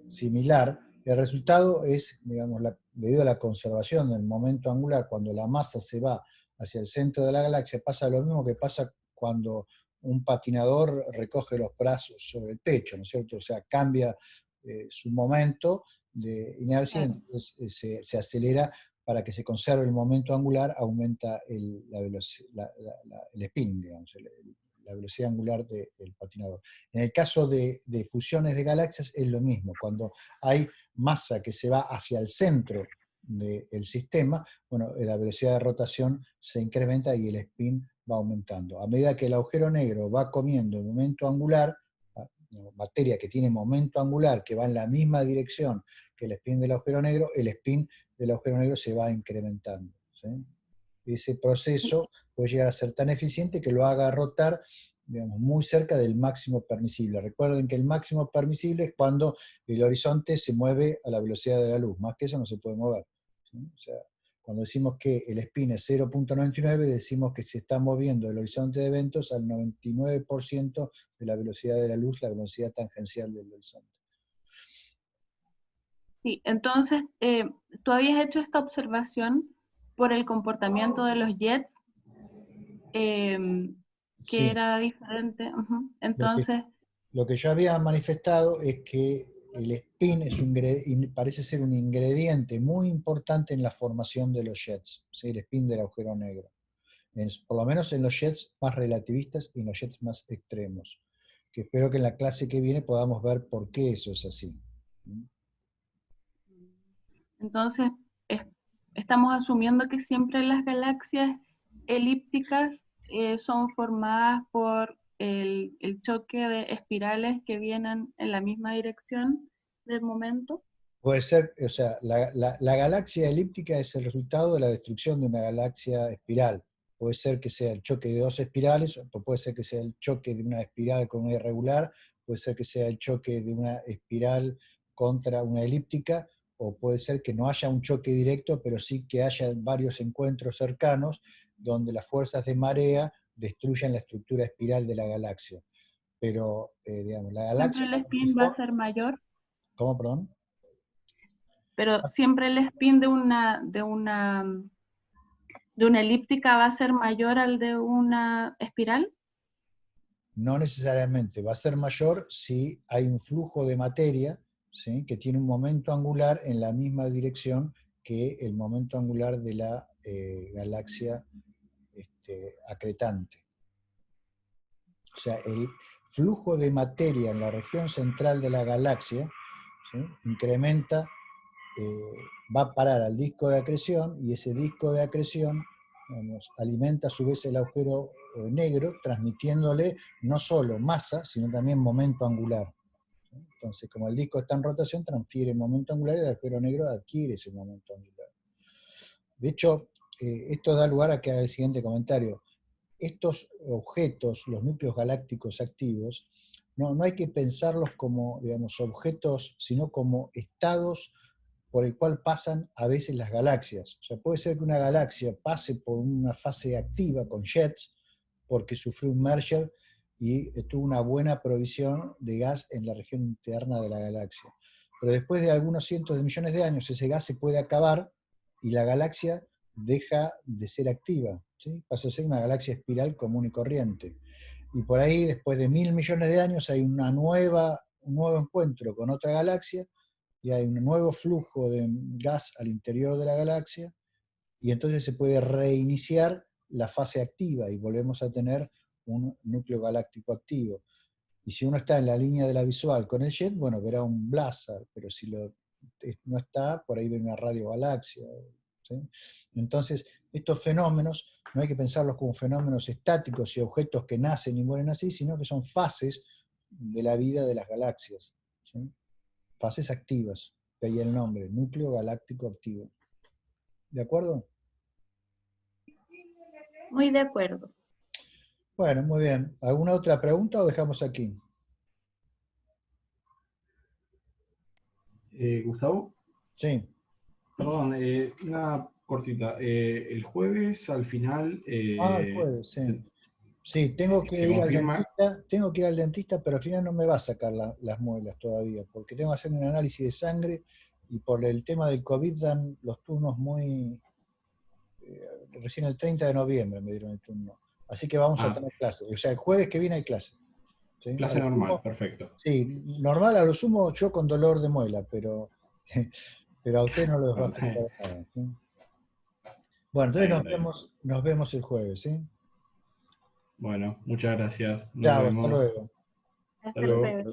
similar, el resultado es, digamos, debido a la conservación del momento angular, cuando la masa se va hacia el centro de la galaxia, pasa lo mismo que pasa cuando un patinador recoge los brazos sobre el pecho, ¿no es cierto? O sea, cambia su momento de inercia, Claro. entonces se acelera para que se conserve el momento angular, aumenta el spin, digamos, la velocidad angular del patinador. En el caso de fusiones de galaxias es lo mismo. Cuando hay masa que se va hacia el centro del sistema, bueno, la velocidad de rotación se incrementa y el spin va aumentando. A medida que el agujero negro va comiendo el momento angular, materia que tiene momento angular que va en la misma dirección que el spin del agujero negro, el spin del agujero negro se va incrementando. ¿Sí? Ese proceso puede llegar a ser tan eficiente que lo haga rotar, digamos, muy cerca del máximo permisible. Recuerden que el máximo permisible es cuando el horizonte se mueve a la velocidad de la luz, más que eso no se puede mover. ¿Sí? O sea, cuando decimos que el spin es 0.99, decimos que se está moviendo el horizonte de eventos al 99% de la velocidad de la luz, la velocidad tangencial del horizonte. Sí, entonces, tú habías hecho esta observación por el comportamiento de los jets, eh, que Sí, era diferente. Ujú. lo que, Entonces, lo que yo había manifestado es que el spin parece ser un ingrediente muy importante en la formación de los jets, ¿sí? El spin del agujero negro. Por lo menos en los jets más relativistas y en los jets más extremos. Que espero que en la clase que viene podamos ver por qué eso es así. entonces es- estamos asumiendo que siempre las galaxias elípticas son formadas por el choque de espirales que vienen en la misma dirección del momento. Puede ser, o sea, la galaxia elíptica es el resultado de la destrucción de una galaxia espiral. Puede ser que sea el choque de dos espirales, o puede ser que sea el choque de una espiral con una irregular, puede ser que sea el choque de una espiral contra una elíptica, o puede ser que no haya un choque directo, pero sí que haya varios encuentros cercanos donde las fuerzas de marea destruyan la estructura espiral de la galaxia. Pero, digamos, la Siempre galaxia el como spin va a ser mayor, ¿cómo, perdón? pero siempre el spin de una elíptica va a ser mayor al de una espiral. No necesariamente, va a ser mayor si hay un flujo de materia, ¿sí? Que tiene un momento angular en la misma dirección que el momento angular de la galaxia acretante. O sea, el flujo de materia en la región central de la galaxia, ¿sí? Incrementa, va a parar al disco de acreción y ese disco de acreción, vamos, alimenta a su vez el agujero negro, transmitiéndole no solo masa, sino también momento angular. Entonces, como el disco está en rotación, transfiere momento angular y el agujero negro adquiere ese momento angular. De hecho, esto da lugar a que haga el siguiente comentario. Estos objetos, los núcleos galácticos activos, no hay que pensarlos como, digamos, objetos, sino como estados por el cual pasan a veces las galaxias. O sea, puede ser que una galaxia pase por una fase activa con jets porque sufrió un merger y tuvo una buena provisión de gas en la región interna de la galaxia. Pero después de algunos cientos de millones de años ese gas se puede acabar y la galaxia deja de ser activa, ¿sí? Pasa a ser una galaxia espiral común y corriente. Y por ahí, después de 1.000 millones de años, hay un nuevo encuentro con otra galaxia y hay un nuevo flujo de gas al interior de la galaxia, y entonces se puede reiniciar la fase activa y volvemos a tener un núcleo galáctico activo. Y si uno está en la línea de la visual con el jet, bueno, verá un blazar, pero si no está, por ahí ve una radiogalaxia. ¿Sí? Entonces, estos fenómenos no hay que pensarlos como fenómenos estáticos y objetos que nacen y mueren así, sino que son fases de la vida de las galaxias. ¿Sí? Fases activas, de ahí el nombre, núcleo galáctico activo. ¿De acuerdo? Muy de acuerdo. Bueno, muy bien. ¿Alguna otra pregunta o dejamos aquí? Gustavo, Sí. perdón, una cortita. El jueves al final El jueves, sí. Sí, tengo que se ir al confirma. dentista, pero al final no me va a sacar las muelas todavía, porque tengo que hacer un análisis de sangre y por el tema del COVID dan los turnos muy... recién el 30 de noviembre me dieron el turno. Así que vamos a Ah, tener clase. O sea, el jueves que viene hay clase. ¿Sí? A clase lo normal, sumo, perfecto. sí, normal a lo sumo yo con dolor de muela, pero, pero a usted no les va a afectar nada. ¿Sí? Bueno, Está entonces bien, está bien. nos vemos el jueves, ¿sí? Bueno, muchas gracias. Nos Chao, hasta vemos. luego. Hasta Hasta luego. luego.